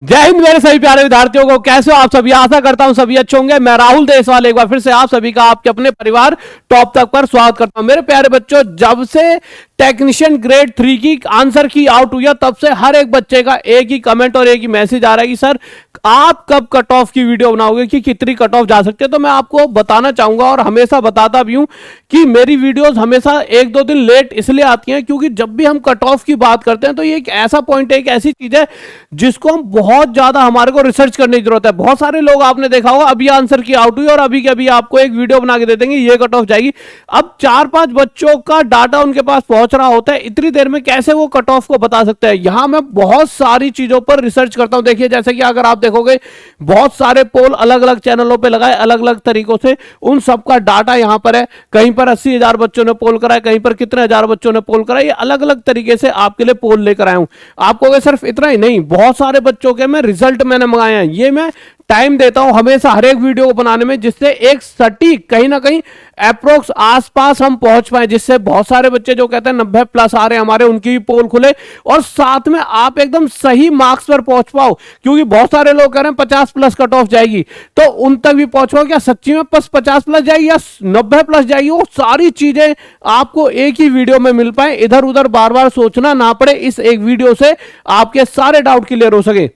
जय हिंद मेरे सभी प्यारे विद्यार्थियों को, कैसे हो आप सभी। आशा करता हूं सभी अच्छे होंगे। मैं राहुल देशवाल एक बार फिर से आप सभी का आपके अपने परिवार टॉप तक पर स्वागत करता हूं। मेरे प्यारे बच्चों, जब से टेक्नीशियन ग्रेड 3 की आंसर की आउट हुई है तब से हर एक बच्चे का एक ही कमेंट और एक ही मैसेज आ रहा है कि सर आप कब कट ऑफ की वीडियो बनाओगे, कि कितनी कट ऑफ जा सकते हैं। तो मैं आपको बताना चाहूंगा और हमेशा बताता भी हूं कि मेरी वीडियोस हमेशा एक दो दिन लेट इसलिए आती हैं क्योंकि जब भी हम कट ऑफ की बात करते हैं तो ये एक ऐसा पॉइंट है, एक ऐसी चीज है जिसको हम बहुत ज्यादा हमारे को रिसर्च करने की जरूरत है। बहुत सारे लोग आपने देखा होगा अभी आंसर की आउट हुई और अभी के अभी आपको एक वीडियो बना के दे देंगे ये कट ऑफ जाएगी। अब 4-5 बच्चों का डाटा उनके पास पहुंच रहा होता है, इतनी देर में कैसे वो कट ऑफ को बता सकते हैं। यहां मैं बहुत सारी चीजों पर रिसर्च करता हूं। देखिए जैसे कि अगर आप देखोगे बहुत सारे पोल अलग अलग चैनलों पर लगाए अलग अलग तरीकों से, उन सबका डाटा यहां पर है। कहीं पर 80,000 बच्चों ने पोल कराया, कहीं पर कितने हजार बच्चों ने पोल कराया। ये अलग अलग तरीके से आपके लिए पोल लेकर आया हूं। आपको सिर्फ इतना ही नहीं, बहुत सारे बच्चों के मैं रिजल्ट मैंने मंगाए हैं। ये मैं टाइम देता हूं हमेशा हर एक वीडियो को बनाने में, जिससे एक सटीक कहीं ना कहीं अप्रोक्स आसपास हम पहुंच पाए, जिससे बहुत सारे बच्चे जो कहते हैं 90 प्लस आ रहे हैं हमारे, उनकी भी पोल खुले और साथ में आप एकदम सही मार्क्स पर पहुंच पाओ। क्योंकि बहुत सारे लोग कह रहे हैं 50 प्लस कट ऑफ जाएगी, तो उन तक भी पहुंच पाओ। क्या सच्ची में 50 प्लस जाएगी या 90 प्लस जाएगी, वो सारी चीजें आपको एक ही वीडियो में मिल पाए, इधर उधर बार बार सोचना ना पड़े। इस एक वीडियो से आपके सारे डाउट क्लियर हो सके।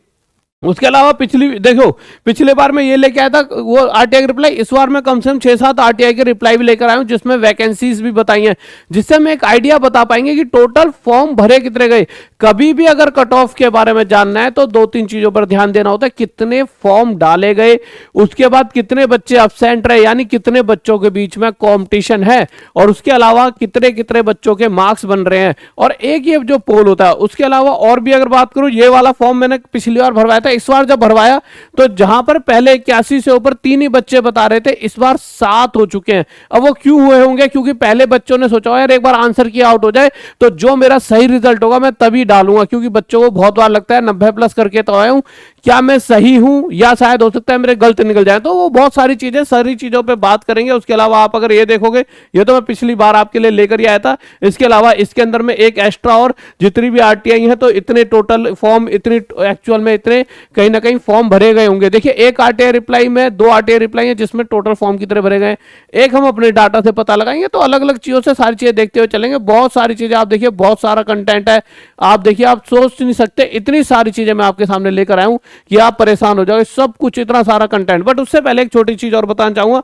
उसके अलावा पिछली बार मैं ये लेके आया था वो आरटीआई के रिप्लाई। इस बार मैं कम से कम 6-7 आरटीआई के रिप्लाई भी लेकर आया हूं, जिसमें वैकेंसीज भी बताई हैं, जिससे हम एक आइडिया बता पाएंगे कि टोटल फॉर्म भरे कितने गए। कभी भी अगर कट ऑफ के बारे में जानना है तो 2-3 चीजों पर ध्यान देना होता है। कितने फॉर्म डाले गए, उसके बाद कितने बच्चे अब्सेंट रहे, यानी कितने बच्चों के बीच में कॉम्पिटिशन है, और उसके अलावा कितने कितने बच्चों के मार्क्स बन रहे हैं, और एक ये जो पोल होता है। उसके अलावा और भी अगर बात करूं, ये वाला फॉर्म मैंने पिछली बार भरवाया था। इस बार जब भरवाया तो जहां पर पहले 81 से ऊपर 3 ही बच्चे बता रहे थे, इस बार 7 हो चुके हैं। अब वो क्यों हुए होंगे? क्योंकि पहले बच्चों ने सोचा यार एक बार आंसर की आउट हो जाए तो जो मेरा सही रिजल्ट होगा मैं तभी डालूंगा, क्योंकि बच्चों को बहुत बार लगता है 90 प्लस करके तो आया हूं, क्या मैं सही हूं या शायद हो सकता है मेरे गलत निकल जाए। तो वो बहुत सारी चीजें सारी चीजों पे बात करेंगे। उसके अलावा आप अगर ये देखोगे, ये तो मैं पिछली बार आपके लिए लेकर ही आया था। इसके अलावा इसके अंदर में एक एक्स्ट्रा और जितनी भी आरटीआई है तो इतने टोटल फॉर्म, इतने एक्चुअल में इतने कहीं ना कहीं फॉर्म भरे गए होंगे। देखिए एक आरटीआई रिप्लाई में 2 आरटीआई रिप्लाई है जिसमें टोटल फॉर्म कितने भरे गए, एक हम अपने डाटा से पता लगाएंगे। तो अलग अलग चीजों से सारी चीजें देखते हुए चलेंगे। बहुत सारी चीजें आप देखिए, बहुत सारा कंटेंट है। आप देखिए, आप सोच नहीं सकते इतनी सारी चीजें मैं आपके सामने लेकर आया हूं कि आप परेशान हो जाओगे। सब कुछ इतना सारा कंटेंट। बट उससे पहले एक छोटी चीज और बताना चाहूंगा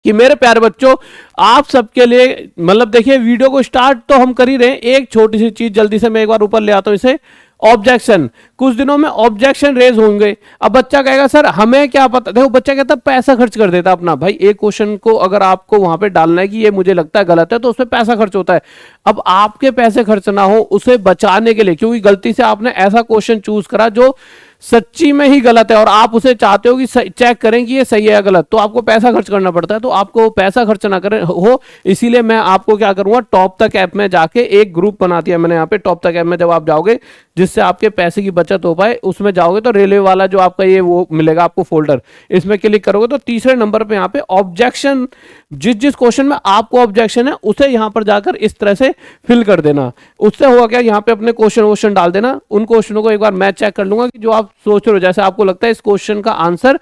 कि मेरे प्यारे बच्चों, आप सबके लिए मतलब देखिए वीडियो को स्टार्ट तो हम कर ही रहे हैं। एक छोटी सी चीज जल्दी से मैं एक बार ऊपर ले आता हूं, इसे ऑब्जेक्शन। कुछ दिनों में ऑब्जेक्शन रेज होंगे। अब बच्चा कहेगा सर हमें क्या पता। देखो बच्चा कहता पैसा खर्च कर देता अपना। भाई एक क्वेश्चन को अगर आपको वहां पे डालना है कि ये मुझे लगता है गलत है, तो उसमें पैसा खर्च होता है। अब आपके पैसे खर्च ना हो उसे बचाने के लिए, क्योंकि गलती से आपने ऐसा क्वेश्चन चूज करा जो सच्ची में ही गलत है और आप उसे चाहते हो कि चेक करें कि ये सही है या गलत, तो आपको पैसा खर्च करना पड़ता है। तो आपको पैसा खर्च ना करें हो, इसीलिए मैं आपको क्या करूंगा, टॉप तक ऐप में जाके एक ग्रुप बना दिया मैंने यहाँ पे। टॉप तक ऐप में जब आप जाओगे, जिससे आपके पैसे की बचत हो पाए, उसमें जाओगे तो रेलवे वाला जो आपका ये वो मिलेगा आपको फोल्डर, इसमें क्लिक करोगे तो तीसरे नंबर पे यहाँ पे ऑब्जेक्शन, जिस क्वेश्चन में आपको ऑब्जेक्शन है उसे यहाँ पर जाकर इस तरह से फिल कर देना। उससे होगा क्या, यहाँ पे अपने क्वेश्चन डाल देना। उन क्वेश्चनों को एक बार मैं चेक कर लूंगा कि जो आप सोच रहे हो, जैसे आपको लगता है इस क्वेश्चन का आंसर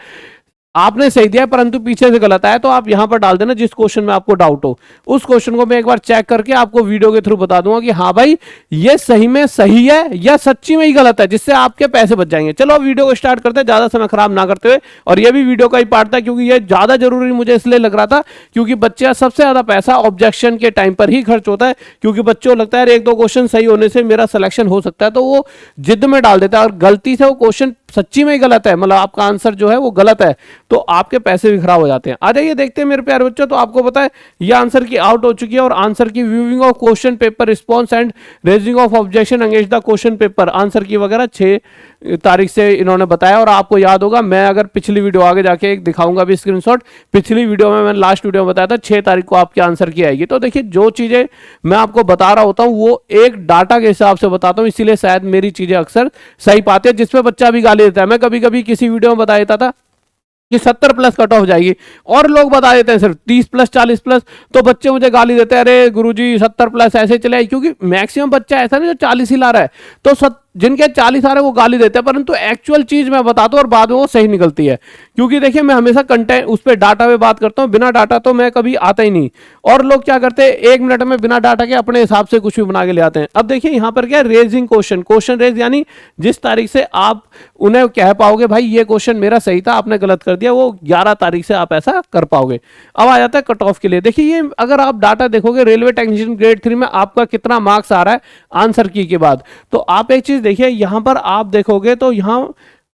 आपने सही दिया परंतु पीछे से गलत आया, तो आप यहां पर डाल देना जिस क्वेश्चन में आपको डाउट हो। उस क्वेश्चन को मैं एक बार चेक करके आपको वीडियो के थ्रू बता दूंगा कि हाँ भाई ये सही में सही है या सच्ची में ही गलत है, जिससे आपके पैसे बच जाएंगे। चलो वीडियो को स्टार्ट करते हैं ज्यादा समय खराब ना करते हुए। और ये भी वीडियो का ही पार्ट था क्योंकि ये ज्यादा जरूरी मुझे इसलिए लग रहा था क्योंकि बच्चे का सबसे ज्यादा पैसा ऑब्जेक्शन के टाइम पर ही खर्च होता है। क्योंकि बच्चों को लगता है एक दो क्वेश्चन सही होने से मेरा सिलेक्शन हो सकता है, तो वो जिद में डाल देता है और गलती से वो क्वेश्चन सच्ची में ही गलत है, मतलब आपका आंसर जो है वो गलत है, तो आपके पैसे भी खराब हो जाते हैं। आ जाइए देखते हैं मेरे प्यारे बच्चों। तो आपको पता है ये आंसर की आउट हो चुकी है और आंसर की viewing of question paper response and raising of objection against the question paper, answer की वगैरह 6 तारीख से इन्होंने बताया। और आपको याद होगा, मैं अगर पिछली वीडियो आगे जाके एक दिखाऊंगा भी स्क्रीनशॉट, पिछली वीडियो में मैंने लास्ट वीडियो में बताया था 6 तारीख को आपके आंसर की आएगी। तो देखिए जो चीजें मैं आपको बता रहा होता हूं वो एक डाटा के हिसाब से बताता हूं, इसीलिए शायद मेरी चीजें अक्सर सही पाते हैं। जिसपे बच्चा भी गाली देता है, मैं कभी कभी किसी वीडियो में बता देता था कि 70 प्लस कट ऑफ जाएगी और लोग बता देते हैं सिर्फ 30 प्लस 40 प्लस, तो बच्चे मुझे गाली देते हैं, अरे गुरुजी 70 प्लस ऐसे चले, क्योंकि मैक्सिमम बच्चा ऐसा नहीं जो 40 ही ला रहा है। तो जिनके 40 आ रहे हैं वो गाली देते हैं, परंतु एक्चुअल चीज मैं बताता हूं और बाद में वो सही निकलती है। क्योंकि देखिए मैं हमेशा कंटेंट उस पर डाटा पे बात करता हूं, बिना डाटा तो मैं कभी आता ही नहीं। और लोग क्या करते हैं 1 मिनट में बिना डाटा के अपने हिसाब से कुछ भी बना के ले आते हैं। अब देखिए यहां पर क्या है, रेजिंग क्वेश्चन रेज, यानी जिस तारीख से आप उन्हें कह पाओगे भाई ये क्वेश्चन मेरा सही था आपने गलत कर दिया, वो 11 तारीख से आप ऐसा कर पाओगे। अब आ जाता है कट ऑफ के लिए। देखिए ये अगर आप डाटा देखोगे रेलवे टेक्नीशियन ग्रेड 3 में आपका कितना मार्क्स आ रहा है आंसर की के बाद, तो आप एक चीज देखिए यहां पर आप देखोगे तो यहां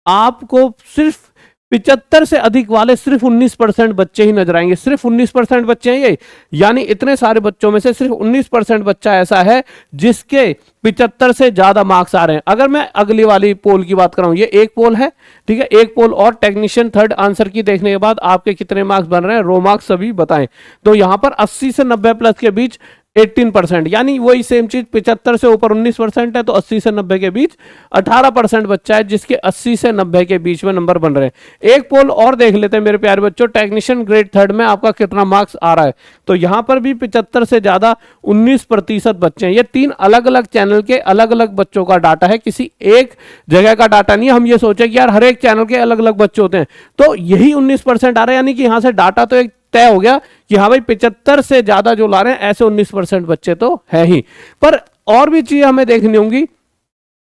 आपको सिर्फ 75 से अधिक वाले सिर्फ 19% बच्चे ही नजर आएंगे। सिर्फ 19% बच्चे हैं ये, यानी इतने सारे बच्चों में से सिर्फ 19% बच्चा ऐसा है जिसके 75 से ज्यादा मार्क्स आ रहे हैं। अगर मैं अगली वाली पोल की बात कराऊं, ये एक पोल है, ठीक है, एक पोल और टेक्नीशियन थर्ड आंसर की देखने के बाद आपके कितने मार्क्स बन रहे हैं, रो मार्क्स सभी बताएं। तो यहां पर 80 से 90 प्लस के बीच 18%, यानी वही सेम चीज 75 से ऊपर 19% है तो 80 से 90 के बीच 18% बच्चा है जिसके 80 से 90 के बीच में नंबर बन रहे हैं। एक पोल और देख लेते हैं मेरे प्यारे बच्चों, टेक्नीशियन ग्रेड थर्ड में आपका कितना मार्क्स आ रहा है। तो यहां पर भी 75 से ज्यादा 19% बच्चे हैं। ये 3 अलग अलग चैनल के अलग अलग बच्चों का डाटा है, किसी एक जगह का डाटा नहीं है। हम ये सोचे कि यार हर एक चैनल के अलग अलग बच्चे होते हैं, तो यही 19% आ रहा है, यानी कि यहां से डाटा तो एक तय हो गया कि हाँ भाई 75 से ज्यादा जो ला रहे हैं ऐसे 19% बच्चे तो है ही। पर और भी चीज हमें देखनी होंगी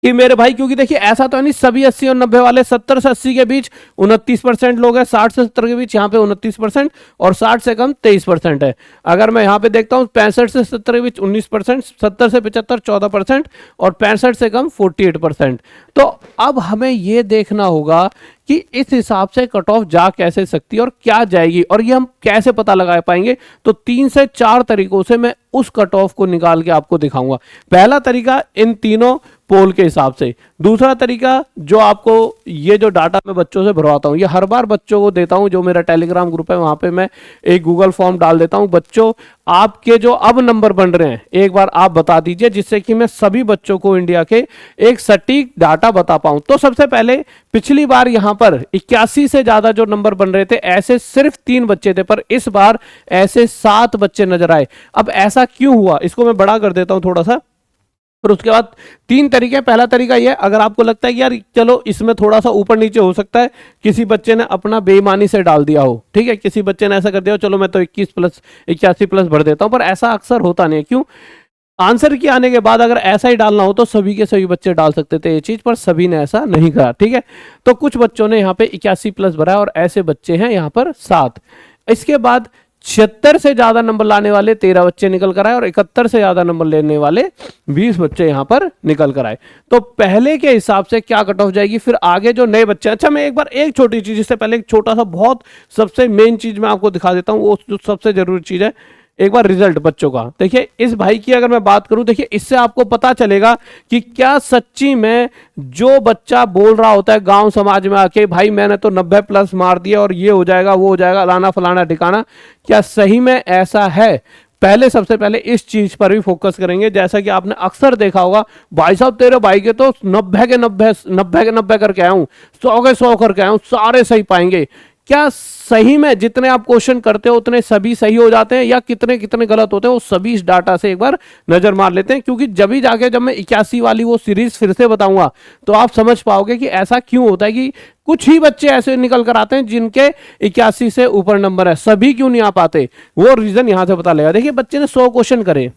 कि मेरे भाई, क्योंकि देखिए ऐसा तो नहीं सभी 80 और 90 वाले, 70 से 80 के बीच 29% लोग हैं, 60 से 70 के बीच यहाँ पे 29% और 60 से कम 23% है। अगर मैं यहाँ पे देखता हूँ 65 से 70 के बीच 19%, 70 से 75 14% और 65 से कम 48%। तो अब हमें ये देखना होगा कि इस हिसाब से कट ऑफ जा कैसे सकती है और क्या जाएगी, और ये हम कैसे पता लगा पाएंगे। तो 3 से 4 तरीकों से मैं उस कट ऑफ को निकाल के आपको दिखाऊंगा। पहला तरीका इन तीनों पोल के हिसाब से, दूसरा तरीका जो आपको ये जो डाटा मैं बच्चों से भरवाता हूँ, ये हर बार बच्चों को देता हूँ, जो मेरा टेलीग्राम ग्रुप है वहां पे मैं एक गूगल फॉर्म डाल देता हूँ। बच्चों आपके जो अब नंबर बन रहे हैं एक बार आप बता दीजिए, जिससे कि मैं सभी बच्चों को इंडिया के एक सटीक डाटा बता पाऊं। तो सबसे पहले पिछली बार यहां पर 81 से ज्यादा जो नंबर बन रहे थे ऐसे सिर्फ 3 बच्चे थे, पर इस बार ऐसे 7 बच्चे नजर आए। अब ऐसा क्यों हुआ, इसको मैं बड़ा कर देता हूं थोड़ा सा। फिर उसके बाद 3 तरीके। पहला तरीका यह, अगर आपको लगता है कि यार चलो इसमें थोड़ा सा ऊपर नीचे हो सकता है, किसी बच्चे ने अपना बेईमानी से डाल दिया हो, ठीक है, किसी बच्चे ने ऐसा कर दिया हो, चलो मैं तो 21 प्लस 81 प्लस भर देता हूं, पर ऐसा अक्सर होता नहीं है। क्यों? आंसर की आने के बाद अगर ऐसा ही डालना हो तो सभी के सभी बच्चे डाल सकते थे ये चीज, पर सभी ने ऐसा नहीं करा, ठीक है। तो कुछ बच्चों ने यहाँ पे 81 प्लस भरा है और ऐसे बच्चे हैं यहाँ पर 7। इसके बाद 76 से ज्यादा नंबर लाने वाले 13 बच्चे निकल कर आए और 71 से ज्यादा नंबर लेने वाले 20 बच्चे यहां पर निकल कर आए। तो पहले के हिसाब से क्या कट ऑफ जाएगी, फिर आगे जो नए बच्चे। अच्छा मैं एक बार एक छोटी चीज, इससे पहले एक छोटा सा बहुत सबसे मेन चीज मैं आपको दिखा देता हूं, वो जो सबसे जरूरी चीज है, एक बार रिजल्ट बच्चों का। देखिए इस भाई की अगर मैं बात करूं, देखिए इससे आपको पता चलेगा कि क्या सच्ची में जो बच्चा बोल रहा होता है गांव समाज में आके भाई मैंने तो 90 प्लस मार दिया और ये हो जाएगा वो हो जाएगा लाना फलाना ठिकाना, क्या सही में ऐसा है। पहले सबसे पहले इस चीज पर भी फोकस करेंगे। जैसा कि आपने अक्सर देखा होगा, भाई साहब तेरे भाई के तो 90 के 90 करके आया हूं, 100 के 100 करके आया हूं, सारे सही पाएंगे। क्या सही में जितने आप क्वेश्चन करते हो उतने सभी सही हो जाते हैं या कितने कितने गलत होते हैं, वो सभी इस डाटा से एक बार नजर मार लेते हैं। क्योंकि जब मैं 81 वाली वो सीरीज फिर से बताऊंगा तो आप समझ पाओगे कि ऐसा क्यों होता है कि कुछ ही बच्चे ऐसे निकल कर आते हैं जिनके 81 से ऊपर नंबर है, सभी क्यों नहीं आ पाते, वो रीजन यहां से पता लगेगा। देखिए बच्चे ने 100 क्वेश्चन करे,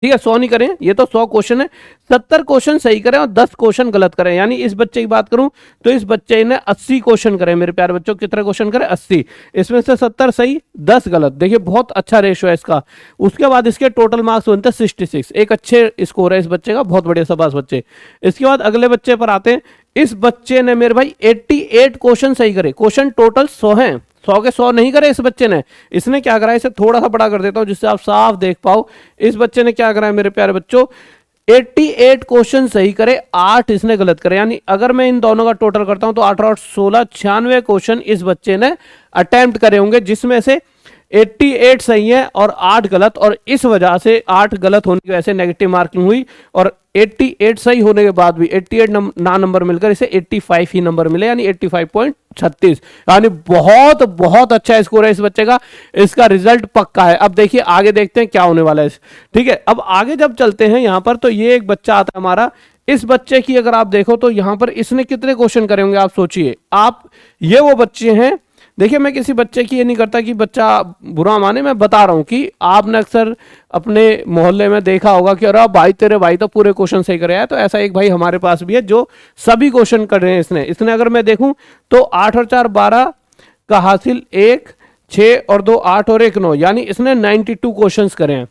ठीक है, 100 नहीं करें, ये तो 100 क्वेश्चन है, 70 क्वेश्चन सही करें और 10 क्वेश्चन गलत करें। यानी इस बच्चे की बात करूं तो इस बच्चे ने 80 क्वेश्चन करे। मेरे प्यारे बच्चों कितने क्वेश्चन करे, 80, इसमें से 70 सही 10 गलत। देखिए बहुत अच्छा रेशो है इसका। उसके बाद इसके टोटल मार्क्स बनते हैं 66, एक अच्छे स्कोर है इस बच्चे का, बहुत बढ़िया शाबाश बच्चे। इसके बाद अगले बच्चे पर आते हैं। इस बच्चे ने मेरे भाई 88 क्वेश्चन सही करे, क्वेश्चन टोटल 100 हैं, 100 के 100 नहीं करे इस बच्चे ने। इसने क्या करा, इसे थोड़ा सा बड़ा कर देता हूं जिससे आप साफ देख पाओ। इस बच्चे ने क्या करा है मेरे प्यारे बच्चों, 88 क्वेश्चन सही करे, 8 इसने गलत करे। यानी अगर मैं इन दोनों का टोटल करता हूं तो 8 और 16 96 क्वेश्चन इस बच्चे ने अटेम्प्ट करे होंगे, जिसमें से 88 सही है और 8 गलत, और इस वजह से 8 गलत होने की वजह से नेगेटिव मार्किंग हुई। और 88 सही होने के बाद भी 88 ना नंबर मिलकर इसे 85 ही नंबर मिले, यानी 85.36, यानी बहुत बहुत अच्छा स्कोर है इस बच्चे का। इसका रिजल्ट पक्का है। अब देखिए आगे देखते हैं क्या होने वाला है, ठीक है। अब आगे जब चलते हैं यहां पर, तो ये एक बच्चा आता है हमारा इस बच्चे की अगर आप देखो तो यहां पर इसने कितने क्वेश्चन करे होंगे आप सोचिए। आप ये वो बच्चे हैं, देखिए मैं किसी बच्चे की ये नहीं करता कि बच्चा बुरा माने, मैं बता रहा हूं कि आपने अक्सर अपने मोहल्ले में देखा होगा कि अरे भाई तेरे भाई तो पूरे क्वेश्चन सही करे हैं। तो ऐसा एक भाई हमारे पास भी है जो सभी क्वेश्चन कर रहे हैं। इसने अगर मैं देखूं तो 8 और 4 12 का हासिल 1, 6 और 2 8 और 1 9, यानी इसने 92 क्वेश्चंस करे हैं।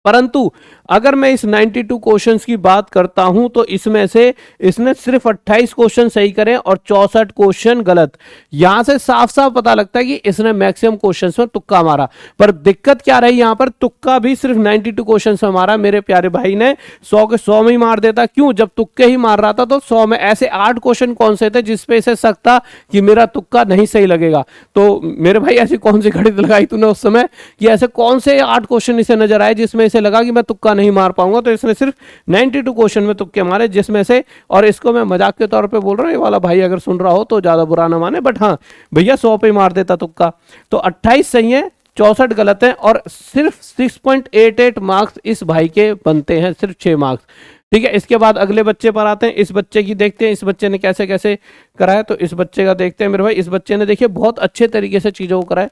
परंतु अगर मैं इस 92 क्वेश्चंस की बात करता हूं तो इसमें से इसने सिर्फ 28 क्वेश्चन सही करे और 64 क्वेश्चन गलत। यहां से साफ साफ पता लगता है कि इसने मैक्सिमम क्वेश्चंस में तुक्का मारा। पर दिक्कत क्या रही यहां पर, तुक्का भी सिर्फ 92 क्वेश्चंस में मारा। मेरे प्यारे भाई ने 100 के 100 में ही मार देता। क्यों? जब तुक्के ही मार रहा था तो 100 में ऐसे 8 क्वेश्चन कौन से थे जिसपे इसे शक था कि मेरा तुक्का नहीं सही लगेगा। तो मेरे भाई ऐसी कौन सी घड़ी लगाई तूने उस समय कि ऐसे कौन से 8 क्वेश्चन इसे नजर आए जिसमें इसे लगा कि मैं तुक्का नहीं मार पाऊंगा। तो इसने सिर्फ 92 क्वेश्चन में तुक्के मारे, जिसमें से, और इसको मैं मजाक के तौर पे बोल रहा हूं, ये वाला भाई अगर सुन रहा हो तो ज्यादा बुरा ना माने, बट हाँ भैया 100 पे मार देता तुक्का। तो 28 सही है, 64 गलत है और सिर्फ 6.88 मार्क्स इस भाई के बनते हैं, सिर्फ 6 मार्क्स। ठीक है, इसके बाद अगले बच्चे पर आते हैं। इस बच्चे की देखते हैं इस बच्चे ने कैसे कैसे करा है। तो इस बच्चे का देखते हैं मेरे भाई। इस बच्चे ने देखिए बहुत अच्छे तरीके से चीजों को करा है।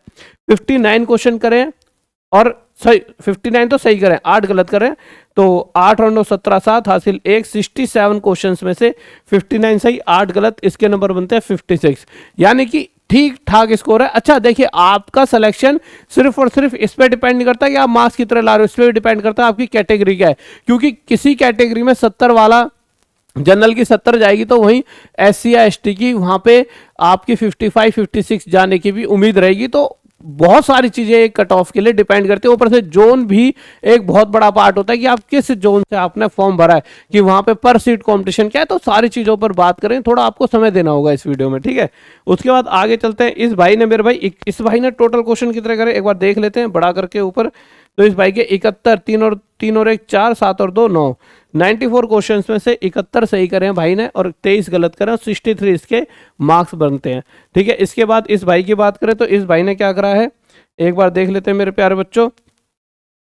59 क्वेश्चन करे और सही 59 तो सही करें, 8 गलत करें। तो 8 और 9 17 7 हासिल 1, 67 क्वेश्चंस में से 59 सही 8 गलत, इसके नंबर बनते हैं 56, यानी कि ठीक ठाक स्कोर है। अच्छा देखिए, आपका सिलेक्शन सिर्फ और सिर्फ इस पे डिपेंड नहीं करता कि आप मार्क्स कितने ला रहे हो, इस पे डिपेंड करता है आपकी कैटेगरी क्या है। क्योंकि किसी कैटेगरी में 70 वाला जनरल की 70 जाएगी तो वहीं SC या ST की वहां पे आपकी 55 56 जाने की भी उम्मीद रहेगी। तो बहुत सारी चीजें एक कट ऑफ के लिए डिपेंड करती है। ऊपर से जोन भी एक बहुत बड़ा पार्ट होता है कि आप किस जोन से आपने फॉर्म भरा है, कि वहां पे पर सीट कंपटीशन क्या है। तो सारी चीजों पर बात करें, थोड़ा आपको समय देना होगा इस वीडियो में, ठीक है। उसके बाद आगे चलते हैं। इस भाई ने मेरे भाई इस भाई ने टोटल क्वेश्चन कितने करे एक बार देख लेते हैं बड़ा करके ऊपर। तो इस भाई के 71, 3 और 1 4, 7 और 2 9, 94 क्वेश्चंस में से 71 सही करे हैं भाई ने और 23 गलत करें और 63 इसके मार्क्स बनते हैं। ठीक है, इसके बाद इस भाई की बात करें तो इस भाई ने क्या करा है एक बार देख लेते हैं मेरे प्यारे बच्चों।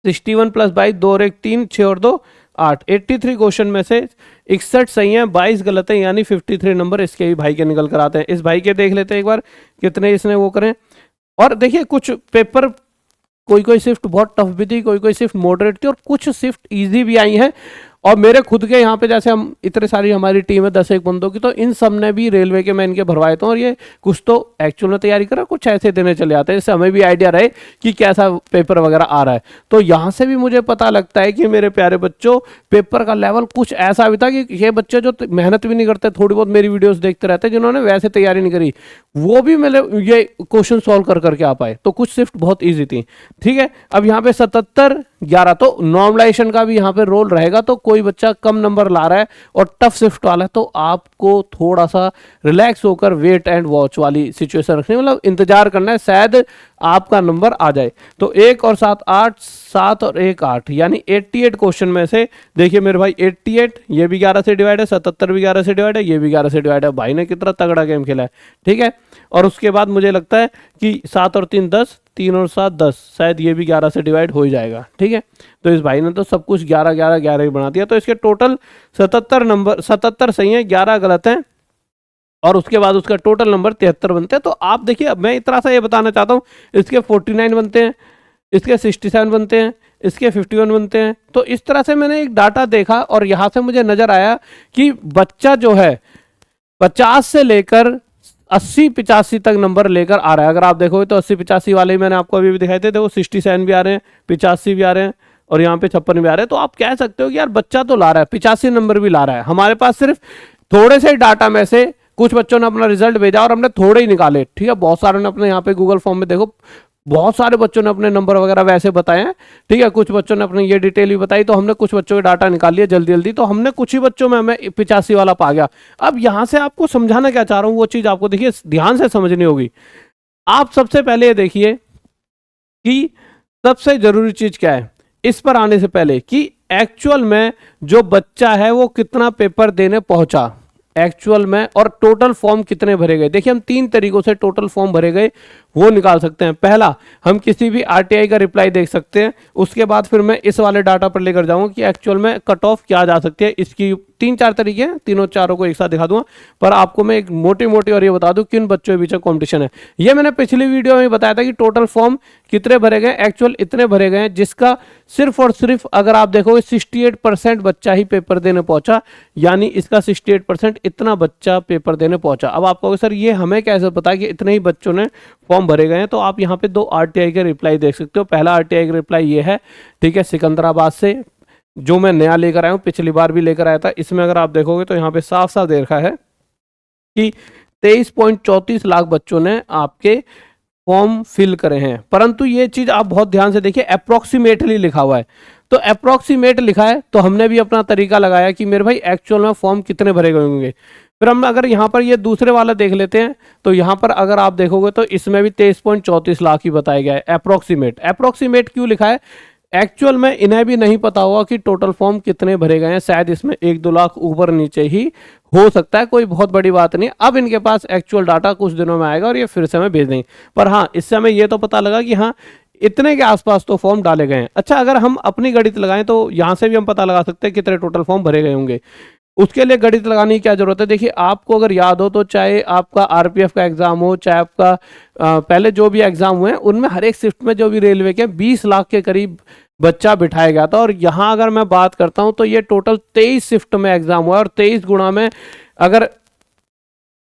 61 + 22 2 और 1 3, 6 और 2 8, 83 क्वेश्चन में से 61 सही है, 22 गलत है, यानी 53 नंबर इसके भी भाई के निकल कर आते हैं। इस भाई के देख लेते हैं एक बार कितने इसने वो करें। और देखिए कुछ पेपर कोई शिफ्ट बहुत टफ भी थी, कोई शिफ्ट मॉडरेट थी और कुछ शिफ्ट इजी भी आई हैं। और मेरे खुद के यहाँ पे जैसे हम इतने सारी हमारी टीम है 10 एक बंदों की, तो इन सब ने भी रेलवे के मैं इनके भरवाए थे और ये कुछ तो एक्चुअल में तैयारी करा, कुछ ऐसे देने चले आते हैं जिससे हमें भी आइडिया रहे कि कैसा पेपर वगैरह आ रहा है। तो यहाँ से भी मुझे पता लगता है कि मेरे प्यारे बच्चों पेपर का लेवल कुछ ऐसा भी था कि ये बच्चे जो मेहनत भी नहीं करते, थोड़ी बहुत मेरी वीडियोस देखते रहते, जिन्होंने वैसे तैयारी नहीं करी, वो भी मेरे ये क्वेश्चन सॉल्व कर करके आ पाए। तो कुछ शिफ्ट बहुत ईजी थी। ठीक है, अब यहाँ पे 77 11 तो नॉर्मलाइजेशन का भी यहाँ पे रोल रहेगा। तो कोई बच्चा कम नंबर ला रहा है और टफ शिफ्ट वाला है तो आपको थोड़ा सा रिलैक्स होकर वेट एंड वॉच वाली सिचुएशन रखनी, मतलब इंतजार करना है, शायद आपका नंबर आ जाए। तो 1 और 7 8, 7 और 1 8, यानी 88 क्वेश्चन में से देखिए मेरे भाई 88, ये भी 11 से डिवाइड है, 77 भी 11 से डिवाइड है, ये भी 11 से डिवाइड है। भाई ने कितना तगड़ा गेम खेला है। ठीक है, और उसके बाद मुझे लगता है कि 7 और 3 10, 3 और 7 10, शायद ये भी 11 से डिवाइड हो ही जाएगा। ठीक है, तो इस भाई ने तो सब कुछ 11 11 11 ही बना दिया। तो इसके टोटल 77 नंबर, 77 सही है, 11 गलत हैं और उसके बाद उसका टोटल नंबर 73 बनते हैं। तो आप देखिए, मैं इतना सा ये बताना चाहता हूँ, इसके 49 बनते हैं, इसके 67 बनते हैं, इसके 51 बनते हैं। तो इस तरह से मैंने एक डाटा देखा और यहाँ से मुझे नजर आया कि बच्चा जो है 50 से लेकर 80 85 तक नंबर लेकर आ रहा है। अगर आप देखोगे तो 80 85 वाले ही मैंने आपको अभी भी दिखाए थे, वो 67 भी आ रहे हैं, 85 भी आ रहे हैं और यहाँ पे 56 भी आ रहे हैं। तो आप कह सकते हो कि यार बच्चा तो ला रहा है, 85 नंबर भी ला रहा है। हमारे पास सिर्फ थोड़े से डाटा में से कुछ बच्चों ने अपना रिजल्ट भेजा और हमने थोड़े ही निकाले। ठीक है, बहुत सारे ने अपने यहाँ पे गूगल फॉर्म में देखो, बहुत सारे बच्चों ने अपने नंबर वगैरह वैसे बताए हैं। ठीक है, कुछ बच्चों ने अपने ये डिटेल भी बताई, तो हमने कुछ बच्चों के डाटा निकाल लिया जल्दी जल्दी। तो हमने कुछ ही बच्चों में हमें 85 वाला पा गया। अब यहाँ से आपको समझाना क्या चाह रहा हूँ, वो चीज़ आपको देखिए ध्यान से समझनी होगी। आप सबसे पहले ये देखिए कि सबसे जरूरी चीज़ क्या है इस पर आने से पहले, कि एक्चुअल में जो बच्चा है वो कितना पेपर देने पहुंचा एक्चुअल में, और टोटल फॉर्म कितने भरे गए। देखिए हम 3 तरीकों से टोटल फॉर्म भरे गए वो निकाल सकते हैं। पहला, हम किसी भी आरटीआई का रिप्लाई देख सकते हैं, उसके बाद फिर मैं इस वाले डाटा पर लेकर जाऊंगा कि एक्चुअल में कट ऑफ क्या जा सकती है। इसकी 3-4 तरीके हैं, तीनों चारों को एक साथ दिखा दूंगा, पर आपको मैं एक मोटी मोटी और ये बता दूं किन बच्चों के बीच में कॉम्पिटिशन है। ये मैंने पिछली वीडियो में बताया था कि टोटल फॉर्म कितने भरे गए, एक्चुअल इतने भरे गए हैं, जिसका सिर्फ और सिर्फ अगर आप देखोगे 68% बच्चा ही पेपर देने पहुंचा, यानी इसका 68% इतना बच्चा पेपर देने पहुंचा। अब आप कहोगे सर ये हमें कैसे पता कि इतने ही बच्चों ने फॉर्म भरे गए हैं? तो आप यहाँ पे 2 आरटीआई के रिप्लाई देख सकते हो। पहला आरटीआई का रिप्लाई ये है, ठीक है, सिकंदराबाद से, जो मैं नया लेकर आया हूँ, पिछली बार भी लेकर आया था। इसमें अगर आप देखोगे तो यहाँ पे साफ साफ दे रखा है कि 23.34 लाख बच्चों ने आपके फॉर्म फिल करे हैं। परंतु ये चीज आप बहुत ध्यान से देखिए, अप्रोक्सीमेटली लिखा हुआ है। तो अप्रोक्सीमेट लिखा है तो हमने भी अपना तरीका लगाया कि मेरे भाई एक्चुअल में फॉर्म कितने भरे गए होंगे। फिर हम अगर यहाँ पर ये दूसरे वाला देख लेते हैं तो यहाँ पर अगर आप देखोगे तो इसमें भी 23.34 लाख ही बताया गया है। अप्रोक्सीमेट, अप्रोक्सीमेट क्यों लिखा है? एक्चुअल में इन्हें भी नहीं पता होगा कि टोटल फॉर्म कितने भरे गए हैं, शायद इसमें 1-2 लाख ऊपर नीचे ही हो सकता है, कोई बहुत बड़ी बात नहीं। अब इनके पास एक्चुअल डाटा कुछ दिनों में आएगा और ये फिर से हमें भेज देंगे। पर हाँ, इससे हमें ये तो पता लगा कि हाँ इतने के आसपास तो फॉर्म डाले गए हैं। अच्छा, अगर हम अपनी गणित लगाएं तो यहाँ से भी हम पता लगा सकते हैं कितने टोटल फॉर्म भरे गए होंगे। उसके लिए गणित लगाने की क्या जरूरत है? देखिए, आपको अगर याद हो तो चाहे आपका आरपीएफ का एग्जाम हो, चाहे आपका पहले जो भी एग्जाम हुए हैं, उनमें हर एक शिफ्ट में जो भी रेलवे के 20 लाख के करीब बच्चा बिठाया गया था। और यहाँ अगर मैं बात करता हूँ तो ये टोटल 23 शिफ्ट में एग्जाम हुआ, और 23 गुणा में अगर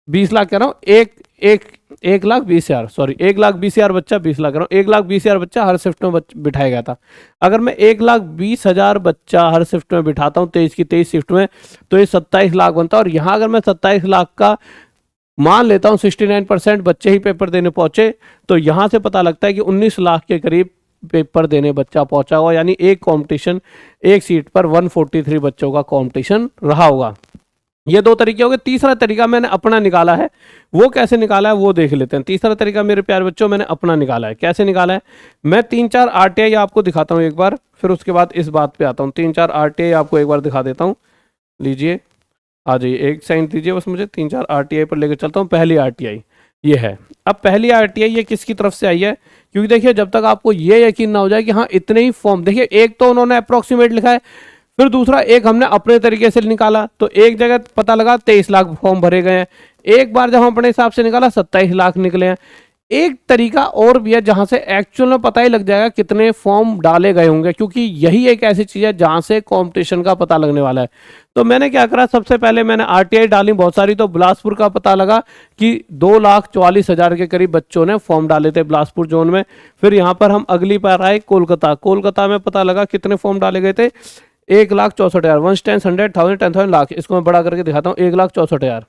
20 लाख कह रहा हूँ, एक लाख 20,000, सॉरी 1,20,000 बच्चा, 20 लाख कह रहा हूँ, 1,20,000 बच्चा हर शिफ्ट में बिठाया गया था। अगर मैं 1,20,000 बच्चा हर शिफ्ट में बिठाता हूँ 23 की 23 शिफ्ट में, तो ये 27 लाख बनता है। और यहाँ अगर मैं 27 लाख का मान लेता हूँ 69% बच्चे ही पेपर देने पहुंचे, तो यहाँ से पता लगता है कि 19 लाख के करीब पेपर देने बच्चा पहुंचा होगा। यानी एक कंपटीशन, एक सीट पर 143 बच्चों का कंपटीशन रहा होगा। ये 2 तरीके हो गए। तीसरा तरीका मैंने अपना निकाला है, वो कैसे निकाला है वो देख लेते हैं। तीसरा तरीका मेरे प्यारे बच्चों मैंने अपना निकाला है। कैसे निकाला है? मैं 3-4 आरटीआई आपको दिखाता हूँ एक बार, फिर उसके बाद इस बात पे आता हूँ। 3-4 आरटीआई आपको एक बार दिखा देता हूँ। लीजिए, आ जाइए, एक साइन दीजिए बस मुझे। 3-4 आरटीआई पर लेकर चलता हूँ। पहली आरटीआई ये है। अब पहली आरटीआई ये किसकी तरफ से आई है? क्योंकि देखिए, जब तक आपको ये यकीन ना हो जाए कि हाँ इतने ही फॉर्म, देखिए एक तो उन्होंने अप्रोक्सीमेट लिखा है, फिर दूसरा एक हमने अपने तरीके से निकाला, तो एक जगह पता लगा 23 लाख फॉर्म भरे गए हैं, एक बार जब हम अपने हिसाब से निकाला 27 लाख निकले हैं। एक तरीका और भी है जहां से एक्चुअल में पता ही लग जाएगा कितने फॉर्म डाले गए होंगे, क्योंकि यही एक ऐसी चीज है जहां से कंपटीशन का पता लगने वाला है। तो मैंने क्या करा, सबसे पहले मैंने आरटीआई डाली बहुत सारी, तो बिलासपुर का पता लगा कि 2,44,000 के करीब बच्चों ने फॉर्म डाले थे बिलासपुर जोन में। फिर यहाँ पर हम अगली बार आए कोलकाता। कोलकाता में पता लगा कितने फॉर्म डाले गए थे, 1,64,000, 1 10 100 1000 10,000 लाख। इसको मैं बड़ा करके दिखाता हूँ, 1,64,000।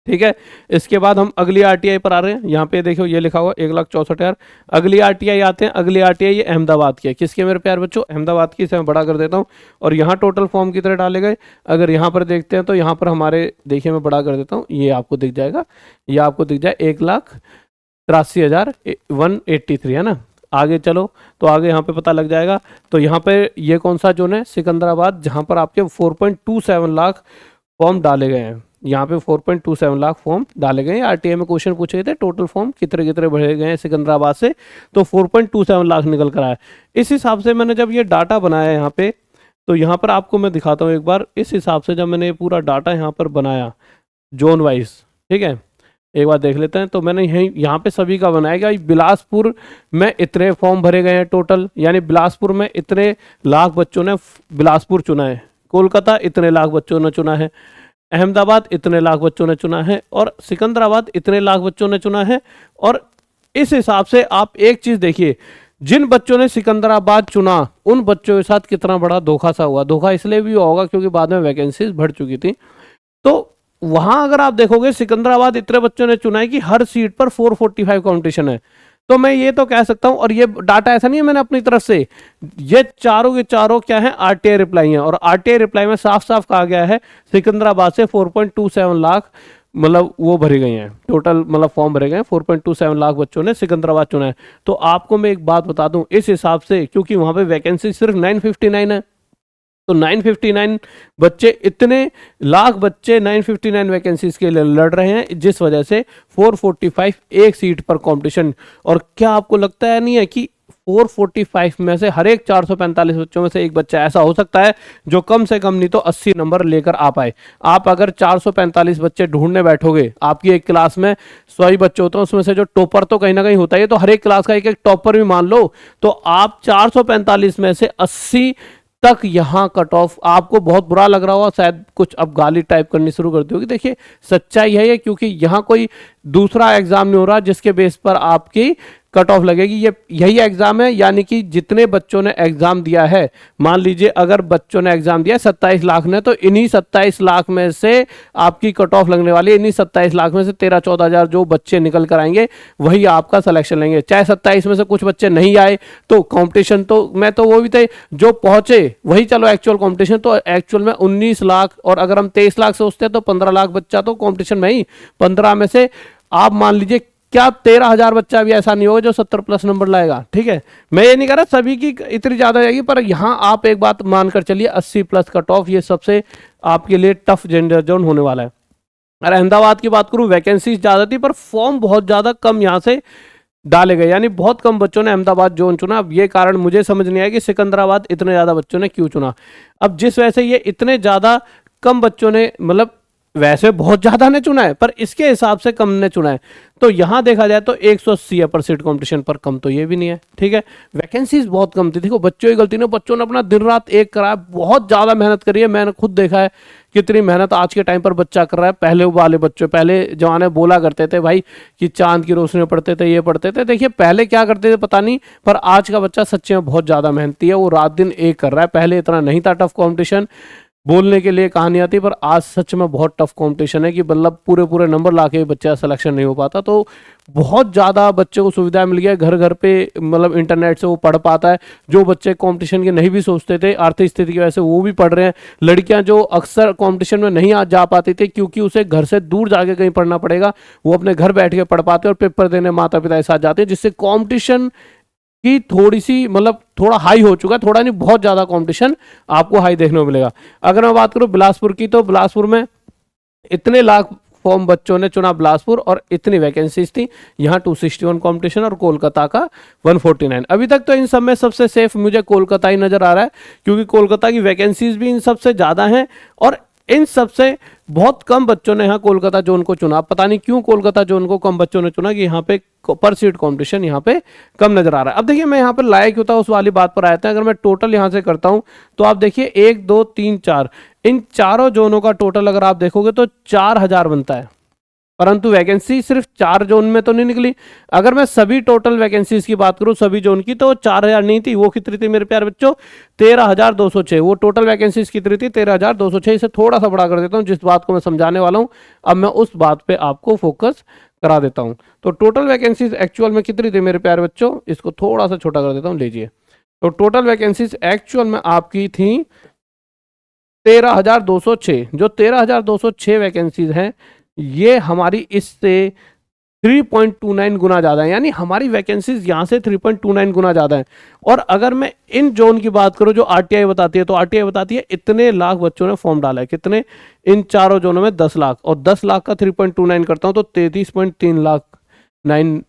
ठीक है, इसके बाद हम अगली आरटीआई पर आ रहे हैं। यहाँ पे देखो ये लिखा हुआ 1,64,000। अगली आरटीआई आते हैं। अगली आरटीआई ये अहमदाबाद की है। किसके मेरे प्यार बच्चों? अहमदाबाद की। इसे मैं बड़ा कर देता हूँ। और यहाँ टोटल फॉर्म कितने डाले गए अगर यहाँ पर देखते हैं तो यहाँ पर हमारे, देखिए मैं बड़ा कर देता हूँ, ये आपको दिख जाएगा, ये आपको दिख जाए 1,83,183 है ना। आगे चलो तो आगे यहाँ पे पता लग जाएगा। तो यहाँ पे ये कौन सा जोन है? सिकंदराबाद, जहाँ पर आपके 4.27 लाख फॉर्म डाले गए हैं। यहाँ पे 4.27 लाख फॉर्म डाले गए हैं। आरटीआई में क्वेश्चन पूछे गए थे टोटल फॉर्म कितने कितने भरे गए हैं सिकंदराबाद से, तो 4.27 लाख निकल कर आया। इस हिसाब से मैंने जब ये डाटा बनाया यहाँ पे, तो यहाँ पर आपको मैं दिखाता हूँ एक बार। इस हिसाब से जब मैंने ये पूरा डाटा यहाँ पर बनाया जोन वाइज, ठीक है, एक बार देख लेते हैं। तो मैंने यहाँ पे सभी का बनाया कि बिलासपुर में इतने फॉर्म भरे गए हैं टोटल, यानी बिलासपुर में इतने लाख बच्चों ने बिलासपुर चुना है, कोलकाता इतने लाख बच्चों ने चुना है, अहमदाबाद इतने लाख बच्चों ने चुना है, और सिकंदराबाद इतने लाख बच्चों ने चुना है। और इस हिसाब से आप एक चीज देखिए, जिन बच्चों ने सिकंदराबाद चुना उन बच्चों के साथ कितना बड़ा धोखा सा हुआ। धोखा इसलिए भी हुआ होगा क्योंकि बाद में वैकेंसीज बढ़ चुकी थी। तो वहां अगर आप देखोगे सिकंदराबाद इतने बच्चों ने चुना है कि हर सीट पर 445 कंपटीशन है। तो मैं ये तो कह सकता हूं, और ये डाटा ऐसा नहीं है मैंने अपनी तरफ से, ये चारों के चारों क्या है, आरटीआई रिप्लाई है। और आरटीआई रिप्लाई में साफ साफ कहा गया है सिकंदराबाद से 4.27 लाख मतलब वो भरे गए हैं टोटल, मतलब फॉर्म भरे गए हैं। 4.27 लाख बच्चों ने सिकंदराबाद चुना है। तो आपको मैं एक बात बता दूं, इस हिसाब से, क्योंकि वहां पे वैकेंसी सिर्फ 959 है, तो 959 बच्चे, इतने लाख बच्चे 959 वैकेंसीज के लिए लड़ रहे हैं, जिस वजह से 445 एक सीट पर कंपटीशन। और क्या आपको लगता है नहीं है कि 445 में से हर एक 445 बच्चों में से एक बच्चा ऐसा हो सकता है जो कम से कम नहीं तो 80 नंबर लेकर आ पाए। आप अगर 445 बच्चे ढूंढने बैठोगे, आपकी एक क्लास में 100 ही बच्चे होते हैं, उसमें से जो टॉपर तो कहीं ना कहीं होता है, तो हर एक क्लास का एक एक टॉपर भी मान लो, तो आप 445 में से 80 तक यहां कट ऑफ। आपको बहुत बुरा लग रहा होगा, शायद कुछ अब गाली टाइप करनी शुरू कर दी होगी। देखिए सच्चाई है ये, क्योंकि यहां कोई दूसरा एग्जाम नहीं हो रहा जिसके बेस पर आपकी कट ऑफ लगेगी। ये यही एग्जाम है, यानी कि जितने बच्चों ने एग्जाम दिया है, मान लीजिए अगर बच्चों ने एग्जाम दिया 27 लाख ने, तो इन्हीं 27 लाख में से आपकी कट ऑफ लगने वाली है। इन्हीं 27 लाख में से 13-14 हजार जो बच्चे निकल कर आएंगे वही आपका सिलेक्शन लेंगे। चाहे 27 में से कुछ बच्चे नहीं आए तो कंपटीशन तो मैं तो वो भी थे, जो पहुंचे वही चलो एक्चुअल कंपटीशन। तो एक्चुअल में 19 लाख, और अगर हम 23 लाख सोचते हैं तो 15 लाख बच्चा तो कंपटीशन में ही। 15 में से आप मान लीजिए क्या 13,000 बच्चा भी ऐसा नहीं होगा जो 70+ नंबर लाएगा। ठीक है, मैं ये नहीं कह रहा सभी की इतनी ज्यादा जाएगी, पर यहां आप एक बात मानकर चलिए 80+ कट ऑफ ये सबसे आपके लिए टफ जेंडर जोन होने वाला है। अरे अहमदाबाद की बात करूं, वैकेंसी ज्यादा थी पर फॉर्म बहुत ज्यादा कम यहां से डाले गए, यानी बहुत कम बच्चों ने अहमदाबाद जोन चुना। अब ये कारण मुझे समझ नहीं आया कि सिकंदराबाद इतने ज्यादा बच्चों ने क्यों चुना। अब जिस वजह से ये इतने ज्यादा कम बच्चों ने, मतलब वैसे बहुत ज्यादा ने चुना है पर इसके हिसाब से कम ने चुना है, तो यहां देखा जाए तो 180 अपर सीट कंपटीशन पर, कम तो ये भी नहीं है। ठीक है, वैकेंसीज बहुत कम थी। देखो बच्चों की गलती नहीं, बच्चों ने अपना दिन रात एक करा, बहुत ज्यादा मेहनत करी है। मैंने खुद देखा है कितनी मेहनत आज के टाइम पर बच्चा कर रहा है। पहले वाले बच्चे, पहले जमाने बोला करते थे भाई कि चांद की रोशनी में पढ़ते थे, ये पढ़ते थे। देखिए पहले क्या करते थे पता नहीं, पर आज का बच्चा सच्चे में बहुत ज्यादा मेहनती है, वो रात दिन एक कर रहा है। पहले इतना नहीं था टफ कॉम्पिटिशन, बोलने के लिए कहानी आती, पर आज सच में बहुत टफ कंपटीशन है कि मतलब पूरे पूरे नंबर लाके बच्चा सिलेक्शन नहीं हो पाता। तो बहुत ज़्यादा बच्चे को सुविधा मिल गया, घर घर पे मतलब इंटरनेट से वो पढ़ पाता है। जो बच्चे कंपटीशन के नहीं भी सोचते थे, आर्थिक स्थिति की वजह से वो भी पढ़ रहे हैं। लड़कियां जो अक्सर कंपटीशन में नहीं आ जा पाती थी क्योंकि उसे घर से दूर जाके कहीं पढ़ना पड़ेगा, वो अपने घर बैठ के पढ़ पाते और पेपर देने माता पिता के साथ जाते हैं, जिससे कॉम्पिटिशन की थोड़ी सी मतलब थोड़ा हाई हो चुका है, थोड़ा नहीं बहुत ज्यादा कंपटीशन आपको हाई देखने को मिलेगा। अगर मैं बात करूं बिलासपुर की, तो बिलासपुर में इतने लाख फॉर्म बच्चों ने चुना बिलासपुर और इतनी वैकेंसीज थी, यहाँ 261 कंपटीशन और कोलकाता का 149। अभी तक तो इन सब में सबसे सेफ मुझे कोलकाता ही नजर आ रहा है, क्योंकि कोलकाता की वैकेंसीज भी इन सबसे ज्यादा हैं और इन सबसे बहुत कम बच्चों ने यहाँ कोलकाता जोन को चुना। पता नहीं क्यों कोलकाता जोन को कम बच्चों ने चुना कि यहाँ पे पर सीट कंपटीशन यहाँ पे कम नजर आ रहा है। अब देखिए मैं यहाँ पे लायक होता उस वाली बात पर आया था। अगर मैं टोटल यहाँ से करता हूँ तो आप देखिए 1 2 3 4, इन चारों जोनों का टोटल अगर आप देखोगे तो 4000 बनता है, परंतु वैकेंसी सिर्फ 4 जोन में तो नहीं निकली। अगर मैं सभी टोटल वैकेंसीज की बात करूं सभी जोन की, तो 4000 नहीं थी, वो कितनी थी मेरे प्यारे बच्चों, 13206। वो टोटल वैकेंसीज कितनी थी, 13206। इसे थोड़ा सा बड़ा कर देता हूं, जिस बात को मैं समझाने वाला हूं अब मैं उस बात पे आपको फोकस करा देता हूं। तो टोटल वैकेंसीज एक्चुअल में कितनी थी मेरे प्यारे बच्चों, इसको थोड़ा सा छोटा कर देता हूं, लीजिए। तो टोटल वैकेंसीज एक्चुअल में आपकी थी 13206। जो 13206 वैकेंसीज हैं ये हमारी इससे 3.29 गुना ज़्यादा है, यानी हमारी वैकेंसीज यहाँ से 3.29 गुना ज़्यादा है। और अगर मैं इन जोन की बात करूँ जो आरटीआई बताती है, तो आरटीआई बताती है इतने लाख बच्चों ने फॉर्म डाला है। कितने, इन चारों जोनों में 10 लाख, और 10 लाख का 3.29 करता हूँ तो 33.9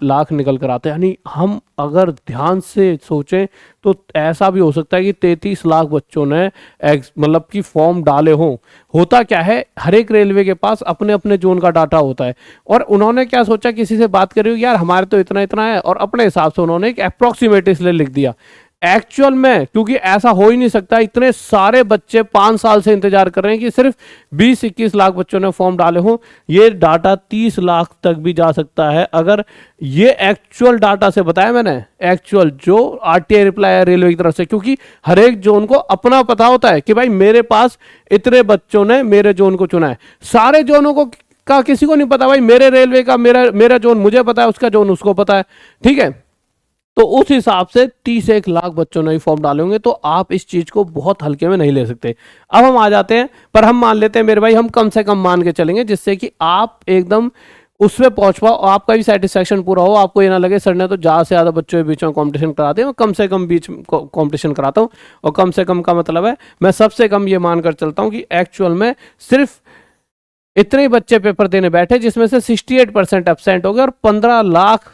लाख निकल कर आते हैं। यानी हम अगर ध्यान से सोचें तो ऐसा भी हो सकता है कि 33 लाख बच्चों ने मतलब कि फॉर्म डाले हों। होता क्या है, हर एक रेलवे के पास अपने अपने जोन का डाटा होता है, और उन्होंने क्या सोचा, किसी से बात करी यार हमारे तो इतना इतना है, और अपने हिसाब से उन्होंने एक अप्रोक्सीमेट इसलिए लिख दिया। एक्चुअल में क्योंकि ऐसा हो ही नहीं सकता, इतने सारे बच्चे 5 साल से इंतजार कर रहे हैं कि सिर्फ 20-21 लाख बच्चों ने फॉर्म डाले हों। ये डाटा 30 लाख तक भी जा सकता है, अगर ये एक्चुअल डाटा से बताया मैंने, एक्चुअल जो आरटीआई रिप्लाई है रेलवे की तरफ से, क्योंकि हर एक जोन को अपना पता होता है कि भाई मेरे पास इतने बच्चों ने मेरे जोन को चुना है। सारे जोनों को का किसी को नहीं पता, भाई मेरे रेलवे का मेरा जोन मुझे पता है, उसका जोन उसको पता है। ठीक है, तो उस हिसाब से 31 लाख बच्चों ने फॉर्म डाले होंगे, तो आप इस चीज को बहुत हल्के में नहीं ले सकते। अब हम आ जाते हैं, पर हम मान लेते हैं मेरे भाई, हम कम से कम मान के चलेंगे जिससे कि आप एकदम उसमें पहुंच पाओ, आपका भी सेटिस्फेक्शन पूरा हो, आपको ये ना लगे सर ने तो ज़्यादा से ज़्यादा बच्चों के बीच में कॉम्पिटिशन करा दिया, मैं कम से कम बीच में कॉम्पिटिशन कराता हूँ। और कम से कम का मतलब है मैं सबसे कम ये मानकर चलता हूँ कि एक्चुअल में सिर्फ इतने ही बच्चे पेपर देने बैठे जिसमें से 68% एब्सेंट हो गए और 15 लाख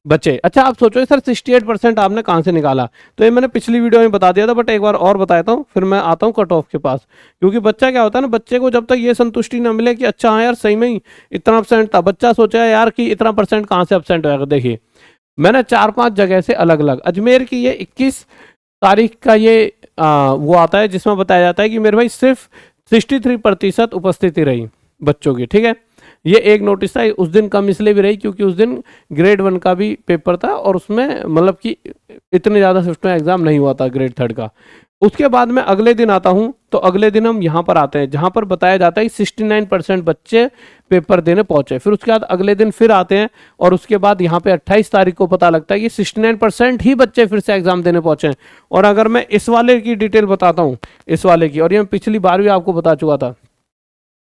बचे। अच्छा आप सोचो सर 68% आपने कहाँ से निकाला, तो ये मैंने पिछली वीडियो में बता दिया था, बट एक बार और बताता हूँ, फिर मैं आता हूँ कट ऑफ के पास। क्योंकि बच्चा क्या होता है ना, बच्चे को जब तक ये संतुष्टि ना मिले कि अच्छा हाँ यार सही में ही इतना परसेंट था, बच्चा सोचा यार कि इतना परसेंट कहाँ से एब्सेंट होगा। देखिए मैंने 4-5 जगह से अलग अलग, अजमेर की ये 21 तारीख का ये वो आता है जिसमें बताया जाता है कि मेरे भाई सिर्फ 63% उपस्थिति रही बच्चों की, ठीक है। ये एक नोटिस था, उस दिन कम इसलिए भी रही क्योंकि उस दिन ग्रेड 1 का भी पेपर था और उसमें मतलब कि इतने ज़्यादा शिफ्ट में एग्जाम नहीं हुआ था ग्रेड 3 का। उसके बाद मैं अगले दिन आता हूँ, तो अगले दिन हम यहाँ पर आते हैं जहाँ पर बताया जाता है 69% बच्चे पेपर देने पहुंचे। फिर उसके बाद अगले दिन फिर आते हैं और उसके बाद यहाँ पे 28 तारीख को पता लगता है कि 69% ही बच्चे फिर से एग्जाम देने पहुंचे। और अगर मैं इस वाले की डिटेल बताता हूँ, इस वाले की, और ये मैं पिछली बार भी आपको बता चुका था,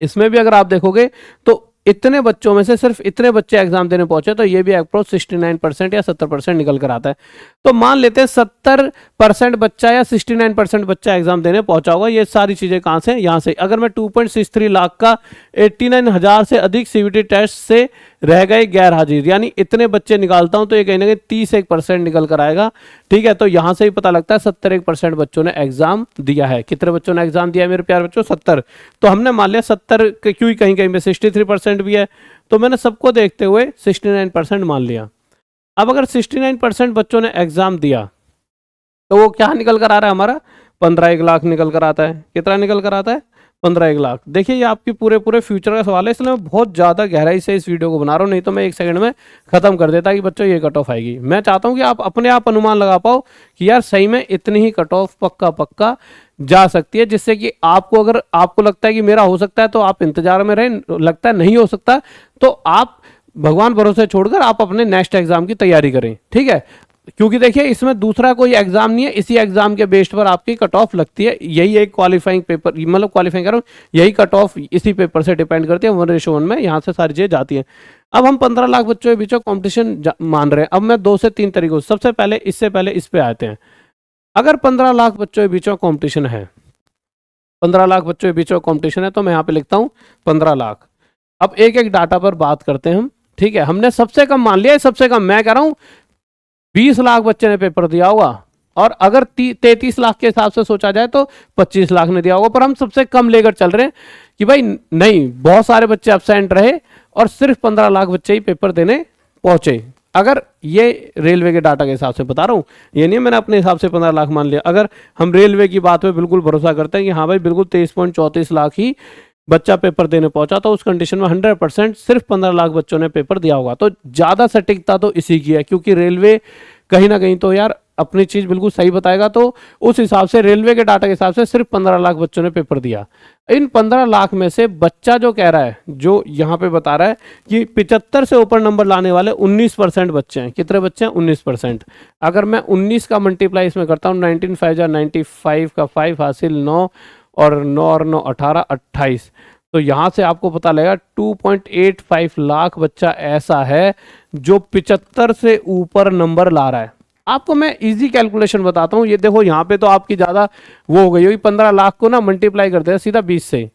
इसमें भी अगर आप देखोगे तो इतने बच्चों में से सिर्फ इतने बच्चे एग्जाम देने पहुंचे, तो ये भी अप्रोच 69% या 70% निकल कर आता है। तो मान लेते हैं 70% बच्चा या 69% बच्चा एग्जाम देने पहुंचा होगा। ये सारी चीजें कहां से, यहां से। अगर मैं 2.63 लाख का 89,000 से अधिक सीबीटी टेस्ट से रह गए गैर हाजिर, यानी इतने बच्चे निकालता हूं तो ये कहीं ना कहीं 31% निकल कर आएगा, ठीक है। तो यहां से ही पता लगता है 71% बच्चों ने एग्जाम दिया है। कितने बच्चों ने एग्जाम दिया है मेरे प्यारे बच्चों? 70। तो हमने मान लिया 70, क्यों कहीं कहीं पे 63% भी है, तो मैंने सबको देखते हुए 69% मान लिया। अब अगर 69% बच्चों ने एग्जाम दिया तो वो क्या निकल कर आ रहा है हमारा? 15 लाख निकल कर आता है। कितना निकल कर आता है? 15 लाख। देखिए ये आपकी पूरे फ्यूचर का सवाल है, इसलिए मैं बहुत ज़्यादा गहराई से इस वीडियो को बना रहा हूँ, नहीं तो मैं 1 सेकंड में खत्म कर देता कि बच्चों ये कट ऑफ आएगी। मैं चाहता हूँ कि आप अपने आप अनुमान लगा पाओ कि यार सही में इतनी ही कट ऑफ पक्का जा सकती है, जिससे कि आपको, अगर आपको लगता है कि मेरा हो सकता है तो आप इंतजार में रहें, लगता है नहीं हो सकता तो आप भगवान भरोसे छोड़कर आप अपने नेक्स्ट एग्जाम की तैयारी करें, ठीक है। क्योंकि देखिए इसमें दूसरा कोई एग्जाम नहीं है, इसी एग्जाम के बेस्ड पर आपकी कट ऑफ लगती है। यही एक क्वालिफाइंग पेपर, मतलब क्वालिफाइंग कर रहा हूँ, यही कट ऑफ इसी पेपर से डिपेंड करती है। 1:1 में यहाँ से सारी चीजें जाती है। अब हम 15 लाख बच्चों के बीच में कॉम्पिटिशन मान रहे हैं। अब मैं 2 से 3 तरीकों, सबसे पहले इससे पहले इस पे आते हैं। अगर 15 लाख बच्चों के बीच में कॉम्पिटिशन है, 15 लाख बच्चों के बीच में कॉम्पिटिशन है, तो मैं यहाँ पे लिखता हूँ 15 लाख। अब एक एक डाटा पर बात करते हैं हम, ठीक है। हमने सबसे कम मान लिया है, सबसे कम मैं कह रहा हूँ 20 लाख बच्चे ने पेपर दिया होगा, और अगर 33 लाख के हिसाब से सोचा जाए तो 25 लाख ने दिया होगा, पर हम सबसे कम लेकर चल रहे हैं कि भाई नहीं, बहुत सारे बच्चे एब्सेंट रहे और सिर्फ 15 लाख बच्चे ही पेपर देने पहुंचे। अगर ये रेलवे के डाटा के हिसाब से बता रहा हूँ, ये नहीं मैंने अपने हिसाब से 15 लाख मान लिया। अगर हम रेलवे की बात पे बिल्कुल भरोसा करते हैं कि हाँ भाई बिल्कुल 23.34 लाख ही बच्चा पेपर देने पहुंचा, तो उस कंडीशन में 100% सिर्फ 15 लाख बच्चों ने पेपर दिया होगा। तो ज़्यादा सटीकता तो इसी की है, क्योंकि रेलवे कहीं ना कहीं तो यार अपनी चीज़ बिल्कुल सही बताएगा। तो उस हिसाब से रेलवे के डाटा के हिसाब से सिर्फ 15 लाख बच्चों ने पेपर दिया। इन 15 लाख में से बच्चा जो कह रहा है, जो यहाँ पे बता रहा है कि 75 से ऊपर नंबर लाने वाले 19% बच्चे हैं। कितने बच्चे हैं? 19%। अगर मैं 19 का मल्टीप्लाई इसमें करता हूँ, 19 5 या 95 का 5 हासिल 9 और 9 और 9 18, 28, तो यहाँ से आपको पता लगेगा 2.85 लाख बच्चा ऐसा है जो 75 से ऊपर नंबर ला रहा है। आपको मैं इजी कैलकुलेशन बताता हूँ। ये देखो यहाँ पे तो आपकी ज़्यादा वो हो गई होगी, 15 लाख को ना मल्टीप्लाई करते हैं सीधा 20 से,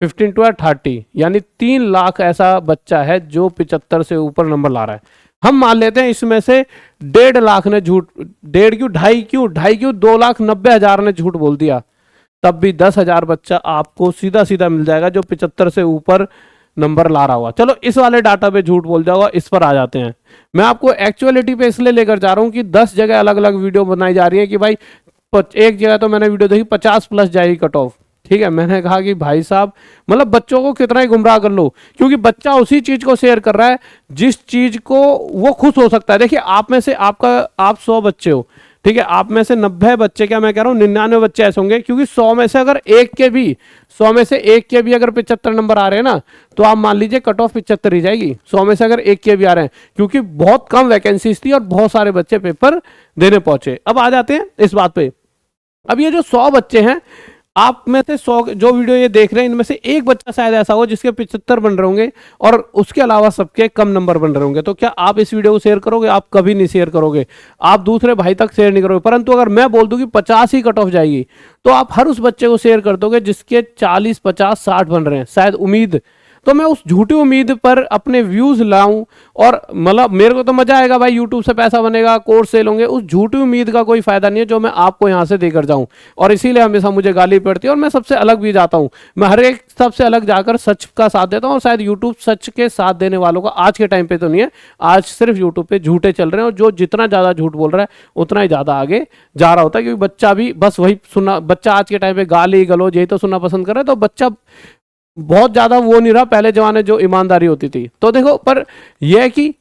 15 टू 30, यानी 3 लाख ऐसा बच्चा है जो 75 से ऊपर नंबर ला रहा है। हम मान लेते हैं इसमें से 1.5 लाख ने झूठ, 1.5 क्यों 2,90,000 ने झूठ बोल दिया, तब भी 10,000 बच्चा आपको सीधा सीधा मिल जाएगा जो 75 से ऊपर नंबर ला रहा हुआ। चलो इस वाले डाटा पे झूठ बोल जाओगा, इस पर आ जाते हैं। मैं आपको एक्चुअलिटी पे इसलिए लेकर जा रहा हूं कि 10 जगह अलग अलग वीडियो बनाई जा रही है कि भाई एक जगह तो मैंने वीडियो देखी 50+ जाएगी कट ऑफ, ठीक है। मैंने कहा कि भाई साहब मतलब बच्चों को कितना ही गुमराह कर लो, क्योंकि बच्चा उसी चीज को शेयर कर रहा है जिस चीज को वो खुश हो सकता है। देखिए आप में से आप 100 बच्चे हो, ठीक है, आप में से 90 बच्चे, क्या मैं कह रहा हूँ 99 बच्चे ऐसे होंगे, क्योंकि 100 में से अगर 1 के भी अगर 75 नंबर आ रहे हैं ना, तो आप मान लीजिए कट ऑफ 75 ही जाएगी। 100 में से अगर 1 के भी आ रहे हैं, क्योंकि बहुत कम वैकेंसीज थी और बहुत सारे बच्चे पेपर देने पहुंचे। अब आ जाते हैं इस बात पे। अब ये जो 100 बच्चे हैं, आप में से 100 जो वीडियो ये देख रहे हैं इनमें से एक बच्चा शायद ऐसा हो जिसके 75 बन रहे होंगे और उसके अलावा सबके कम नंबर बन रहे होंगे। तो क्या आप इस वीडियो को शेयर करोगे? आप कभी नहीं शेयर करोगे, आप दूसरे भाई तक शेयर नहीं करोगे। परंतु अगर मैं बोल दूं कि 50 ही कट ऑफ जाएगी तो आप हर उस बच्चे को शेयर कर दोगे जिसके 40, 50, 60 बन रहे हैं, शायद उम्मीद। तो मैं उस झूठी उम्मीद पर अपने व्यूज लाऊं और मतलब मेरे को तो मजा आएगा भाई, यूट्यूब से पैसा बनेगा, कोर्स सेल होंगे, उस झूठी उम्मीद का कोई फायदा नहीं है जो मैं आपको यहां से देकर जाऊं। और इसीलिए हमेशा मुझे गाली पड़ती है और मैं सबसे अलग भी जाता हूं। मैं हर एक सबसे अलग जाकर सच का साथ देता हूं और शायद यूट्यूब सच के साथ देने वालों का आज के टाइम पे तो नहीं है, आज सिर्फ यूट्यूब पे झूठे चल रहे हैं और जो जितना ज्यादा झूठ बोल रहा है उतना ही ज्यादा आगे जा रहा होता है। क्योंकि बच्चा भी बस वही सुनना, बच्चा आज के टाइम पे गाली गलौज यही तो सुनना पसंद कर रहा है। तो बच्चा बहुत ज्यादा वो नहीं रहा पहले जमाने जो ईमानदारी होती थी। तो देखो, पर यह है कि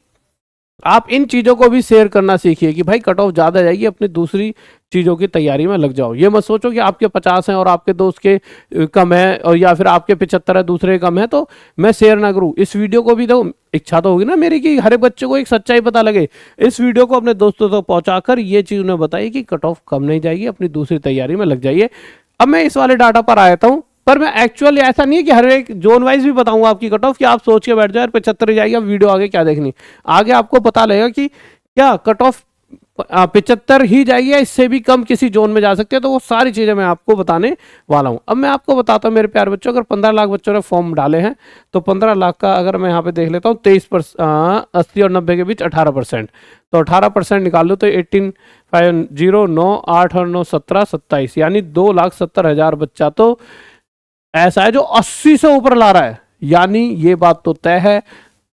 आप इन चीजों को भी शेयर करना सीखिए कि भाई कट ऑफ ज्यादा जाएगी, अपनी दूसरी चीजों की तैयारी में लग जाओ। ये मत सोचो कि आपके 50 हैं और आपके दोस्त के कम है, और या फिर आपके 75 है दूसरे कम है तो मैं शेयर ना करूं। इस वीडियो को भी तो इच्छा तो होगी ना मेरी कि हर एक बच्चे को एक सच्चाई पता लगे। इस वीडियो को अपने दोस्तों तक पहुंचाकर ये चीज उन्हें बताइए कि कट ऑफ कम नहीं जाएगी, अपनी दूसरी तैयारी में लग जाइए। अब मैं इस वाले डाटा पर आया हूं, पर मैं एक्चुअली ऐसा नहीं है कि हर एक जोन वाइज भी बताऊंगा आपकी कट ऑफ कि आप सोच के बैठ जाए 75 ही जाएगी, अब वीडियो आगे क्या देखनी। आगे आपको पता लगेगा कि क्या कट ऑफ 75 ही जाएगी या इससे भी कम किसी जोन में जा सकते हैं। तो वो सारी चीजें मैं आपको बताने वाला हूं। अब मैं आपको बताता हूं मेरे प्यारे बच्चों, अगर 15 लाख बच्चों ने फॉर्म डाले हैं तो 15 लाख का अगर मैं यहाँ पे देख लेता हूँ 80 और 90 के बीच 18%, तो 18% निकाल लो तो 18 5 0 9 8 और 9 17 27, यानी 2,70,000 बच्चा तो ऐसा है जो 80 से ऊपर ला रहा है। यानी ये बात तो तय है,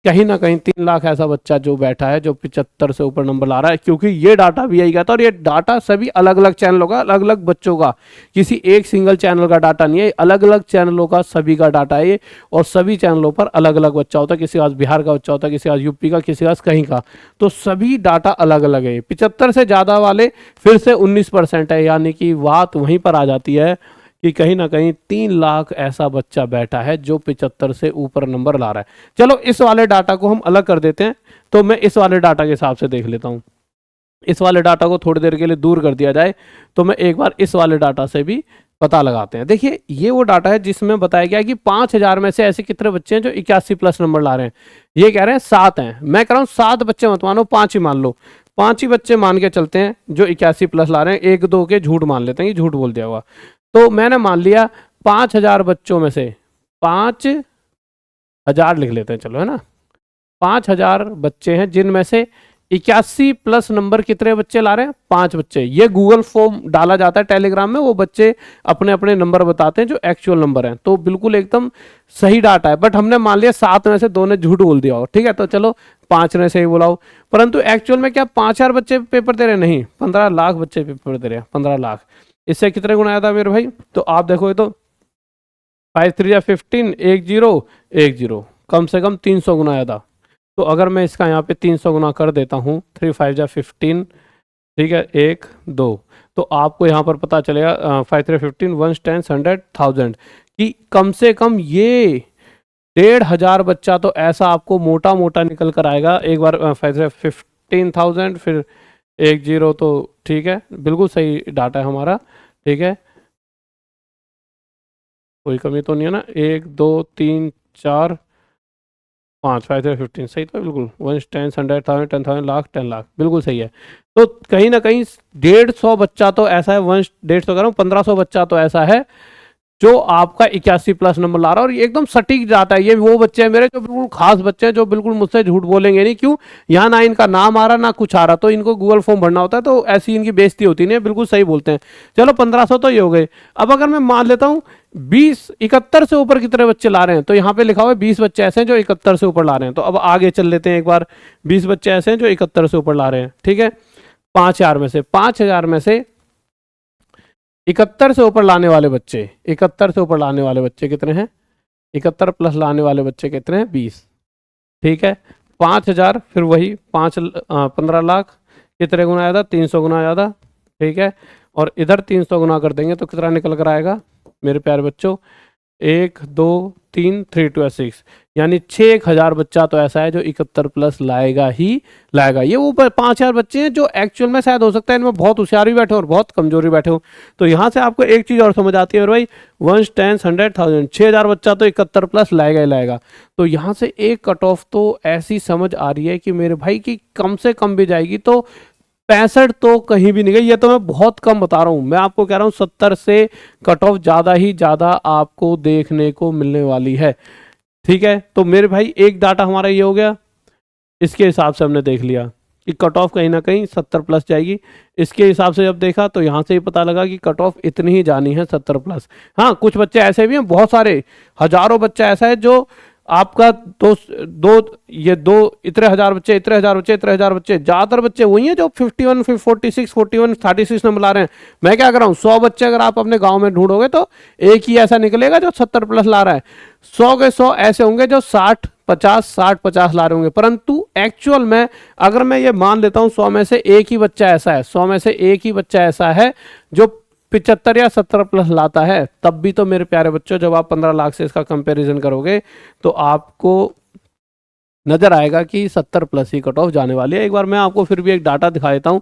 कहीं ना कहीं 3 लाख ऐसा बच्चा जो बैठा है जो 75 से ऊपर नंबर ला रहा है। क्योंकि ये डाटा भी आई गया था और ये डाटा सभी अलग अलग चैनलों का, अलग अलग बच्चों का, किसी एक सिंगल चैनल का डाटा नहीं है, अलग अलग चैनलों का सभी का डाटा है ये। और सभी चैनलों पर अलग अलग बच्चा होता है, किसी का बिहार का बच्चा होता है, किसी का यूपी का, किसी का कहीं का, तो सभी डाटा अलग अलग है। 75 से ज्यादा वाले फिर से 19% है, यानी कि बात वहीं पर आ जाती है कि कहीं ना कहीं 3 लाख ऐसा बच्चा बैठा है जो 75 से ऊपर नंबर ला रहा है। चलो इस वाले डाटा को हम अलग कर देते हैं, तो मैं इस वाले डाटा के हिसाब से देख लेता हूं। इस वाले डाटा को थोड़ी देर के लिए दूर कर दिया जाए तो मैं एक बार इस वाले डाटा से भी पता लगाते हैं। देखिए ये वो डाटा है जिसमें बताया गया कि 5,000 में से ऐसे कितने बच्चे हैं जो 81 प्लस नंबर ला रहे हैं। ये कह रहे हैं 7 हैं, मैं कह रहा हूँ 7 बच्चे मत मानो, 5 ही मान लो। 5 ही बच्चे मान के चलते हैं जो 81 प्लस ला रहे हैं, 1-2 के झूठ मान लेते हैं कि झूठ बोल दिया हुआ। तो मैंने मान लिया 5,000 बच्चों में से 5,000 लिख लेते हैं, चलो, है ना। 5,000 बच्चे हैं जिनमें से 81 प्लस नंबर कितने बच्चे ला रहे हैं? 5 बच्चे। ये गूगल फॉर्म डाला जाता है टेलीग्राम में, वो बच्चे अपने अपने नंबर बताते हैं जो एक्चुअल नंबर है। तो बिल्कुल एकदम सही डाटा है, बट हमने मान लिया 7 में से 2 ने झूठ बोल दिया हो, ठीक है। तो चलो 5 ने सही बोला हो, परंतु एक्चुअल में क्या 5,000 बच्चे पेपर दे रहे हैं? नहीं, 15 लाख बच्चे पेपर दे रहे हैं। 15 लाख इससे कितने गुना आया था मेरे भाई? तो आप देखो तो 5 3 15, 1 0 1 0, कम से कम 300 गुना आया था। तो अगर मैं इसका यहाँ पे 300 गुना कर देता हूँ, 3 5 15, ठीक है, 1 2, तो आपको यहाँ पर पता चलेगा 5 3 15 1 10 100 1000 कि कम से कम ये 1,500 बच्चा तो ऐसा आपको मोटा मोटा निकल कर आएगा। एक बार 5 3 15,000 फिर 1 0, तो ठीक है, बिल्कुल सही डाटा है हमारा, ठीक है, कोई कमी तो नहीं है ना। 1 2 3 4 5 5 3 15 सही तो बिल्कुल। 1 10 100 1000 10,000 लाख 10 लाख बिल्कुल सही है। तो कहीं ना कहीं 150 बच्चा तो ऐसा है, 150 कह रहा हूँ, 1500 बच्चा तो ऐसा है जो आपका 81 प्लस नंबर ला रहा है। और ये एकदम सटीक जाता है। ये वो बच्चे हैं मेरे जो बिल्कुल खास बच्चे हैं, जो बिल्कुल मुझसे झूठ बोलेंगे नहीं। क्यों? यहाँ ना इनका नाम आ रहा ना कुछ आ रहा, तो इनको गूगल फॉर्म भरना होता है, तो ऐसी इनकी बेइज्जती होती नहीं है, बिल्कुल सही बोलते हैं। चलो 1500 तो ये हो गए। अब अगर मैं मान लेता हूँ 71 से ऊपर कितने बच्चे ला रहे हैं, तो यहाँ पे लिखा हुआ है 20 बच्चे ऐसे हैं जो 71 से ऊपर ला रहे हैं। तो अब आगे चल लेते हैं एक बार। 20 बच्चे ऐसे हैं जो 71 से ऊपर ला रहे हैं, ठीक है। 5,000 में से 71 से ऊपर लाने वाले बच्चे, 71 से ऊपर लाने वाले बच्चे कितने हैं? 71 प्लस लाने वाले बच्चे कितने हैं? 20, ठीक है। 5,000 फिर वही 15 लाख कितने गुना आया था? 300 गुना आया था, ठीक है। और इधर 300 गुना कर देंगे तो कितना निकल कर आएगा मेरे प्यारे बच्चों? 1 2 3 3 2 6, यानी 6,000 बच्चा तो ऐसा है जो 71 प्लस लाएगा ही लाएगा। ये वो 5,000 बच्चे हैं जो एक्चुअल में शायद हो सकता है इनमें बहुत होशियार भी बैठे हो और बहुत कमजोर भी बैठे हो। तो यहाँ से आपको एक चीज़ और समझ आती है भाई, 1 10 100,000, 6,000 बच्चा तो 71 प्लस लाएगा ही लाएगा। तो यहाँ से एक कट ऑफ तो ऐसी समझ आ रही है कि मेरे भाई की कम से कम भी जाएगी तो 65 तो कहीं भी नहीं गई। ये तो मैं बहुत कम बता रहा हूँ, मैं आपको कह रहा हूँ 70 से कट ऑफ ज़्यादा ही ज़्यादा आपको देखने को मिलने वाली है। ठीक है, तो मेरे भाई एक डाटा हमारा ये हो गया, इसके हिसाब से हमने देख लिया कि कट ऑफ कहीं ना कहीं 70 प्लस जाएगी। इसके हिसाब से जब देखा तो यहाँ से ही पता लगा कि कट ऑफ इतनी ही जानी है 70 प्लस। हाँ, कुछ बच्चे ऐसे भी हैं, बहुत सारे हजारों बच्चा ऐसा है जो आपका दो इतने हजार बच्चे ज्यादातर बच्चे वही हैं जो 51 46 41 36 नंबर ला रहे हैं। मैं क्या कर रहा हूँ, 100 बच्चे अगर आप अपने गांव में ढूंढोगे तो एक ही ऐसा निकलेगा जो 70 प्लस ला रहा है। 100 के 100 ऐसे होंगे जो 60 50 ला रहे होंगे। परंतु एक्चुअल में अगर मैं ये मान लेता हूं 100 में से एक ही बच्चा ऐसा है, 100 में से एक ही बच्चा ऐसा है जो 75 या 70 प्लस लाता है, तब भी तो मेरे प्यारे बच्चों जब आप 15 लाख से इसका कंपैरिजन करोगे तो आपको नजर आएगा कि 70 प्लस ही कट ऑफ जाने वाली है। एक बार मैं आपको फिर भी एक डाटा दिखा देता हूं,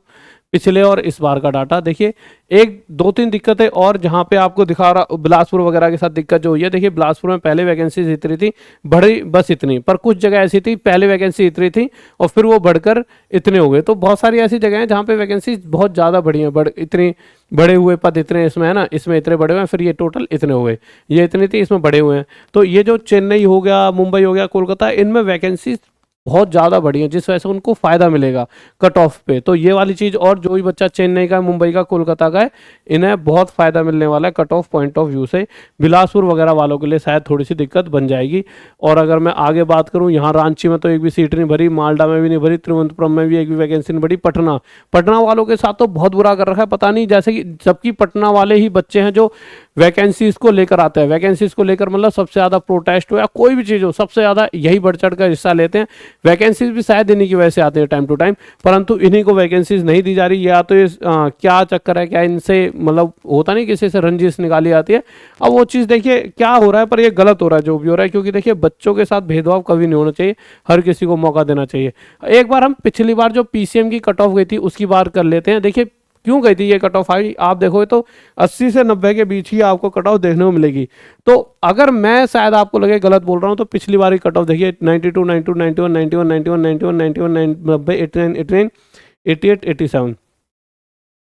पिछले और इस बार का डाटा। देखिए एक 2-3 दिक्कतें और जहां पे आपको दिखा रहा, बिलासपुर वगैरह के साथ दिक्कत जो हुई है। देखिए बिलासपुर में पहले वैकेंसीज इतनी थी, बढ़ी बस इतनी, पर कुछ जगह ऐसी थी पहले वैकेंसी इतनी थी और फिर वो बढ़कर इतने हो गए। तो बहुत सारी ऐसी जगह हैं जहाँ पे वैकेंसीज बहुत ज़्यादा बढ़ी हैं, इतनी बड़े हुए पद इतने इसमें है ना, इसमें इतने बड़े हुए हैं, फिर ये टोटल इतने हो गए, ये इतनी थी इसमें बड़े हुए हैं। तो ये जो चेन्नई हो गया, मुंबई हो गया, कोलकाता, इनमें वैकेंसीज बहुत ज़्यादा बढ़ी है जिस वजह से उनको फ़ायदा मिलेगा कट ऑफ पे। तो ये वाली चीज़, और जो भी बच्चा चेन्नई का, मुंबई का, कोलकाता का है, इन्हें बहुत फ़ायदा मिलने वाला है cut off point of view से। बिलासपुर वगैरह वालों के लिए शायद थोड़ी सी दिक्कत बन जाएगी। और अगर मैं आगे बात करूँ, यहाँ रांची में तो एक भी सीट नहीं भरी, मालडा में भी नहीं भरी, तिरुवनंतपुरम में भी एक भी वैकेंसी नहीं भरी। पटना वालों के साथ तो बहुत बुरा कर रखा है, पता नहीं, जैसे कि जबकि पटना वाले ही बच्चे हैं जो वैकेंसीज को लेकर आते हैं। वैकेंसीज को लेकर मतलब सबसे ज़्यादा प्रोटेस्ट हो या कोई भी चीज़ हो, सबसे ज़्यादा यही बढ़ चढ़ कर हिस्सा लेते हैं। वैकेंसीज भी शायद इन्हीं की वजह से आते हैं टाइम टू टाइम, परंतु इन्हीं को वैकेंसीज नहीं दी जा रही। या तो ये क्या चक्कर है, क्या इनसे मतलब होता नहीं किसी से रंजिश निकाली जाती है। अब वो चीज़ देखिए क्या हो रहा है, पर ये गलत हो रहा है जो भी हो रहा है, क्योंकि देखिए बच्चों के साथ भेदभाव कभी नहीं होना चाहिए, हर किसी को मौका देना चाहिए। एक बार हम पिछली बार जो पीसीएम की कट ऑफ गई थी उसकी बात कर लेते हैं। देखिए क्यों गई थी ये कट ऑफ आई, आप देखोगे तो 80 से 90 के बीच ही आपको कट ऑफ देखने को मिलेगी। तो अगर मैं शायद आपको लगे गलत बोल रहा हूं तो पिछली बार की कट ऑफ देखिए 92 92 91 91 91 91 91 90 89 89 88 87,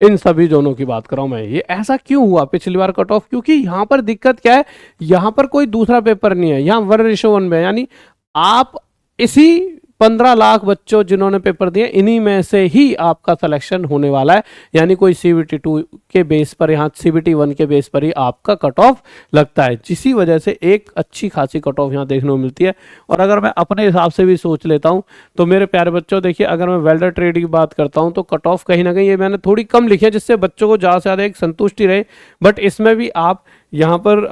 इन सभी जोनों की बात कर रहा हूं मैं। ये ऐसा क्यों हुआ पिछली बार कट ऑफ, क्योंकि यहाँ पर दिक्कत क्या है, यहाँ पर कोई दूसरा पेपर नहीं है, यहाँ 1:1 में, यानी आप इसी 15 लाख बच्चों जिन्होंने पेपर दिए इन्हीं में से ही आपका सिलेक्शन होने वाला है। यानी कोई CBT 2 के बेस पर, यहाँ CBT 1 के बेस पर ही आपका कट ऑफ लगता है, जिसी वजह से एक अच्छी खासी कट ऑफ यहाँ देखने को मिलती है। और अगर मैं अपने हिसाब से भी सोच लेता हूँ तो मेरे प्यारे बच्चों देखिए, अगर मैं वेल्डर ट्रेड की बात करता हूँ तो कट ऑफ कहीं ना कहीं ये मैंने थोड़ी कम लिखी है जिससे बच्चों को ज़्यादा से ज़्यादा एक संतुष्टि रहे। बट इसमें भी आप यहाँ पर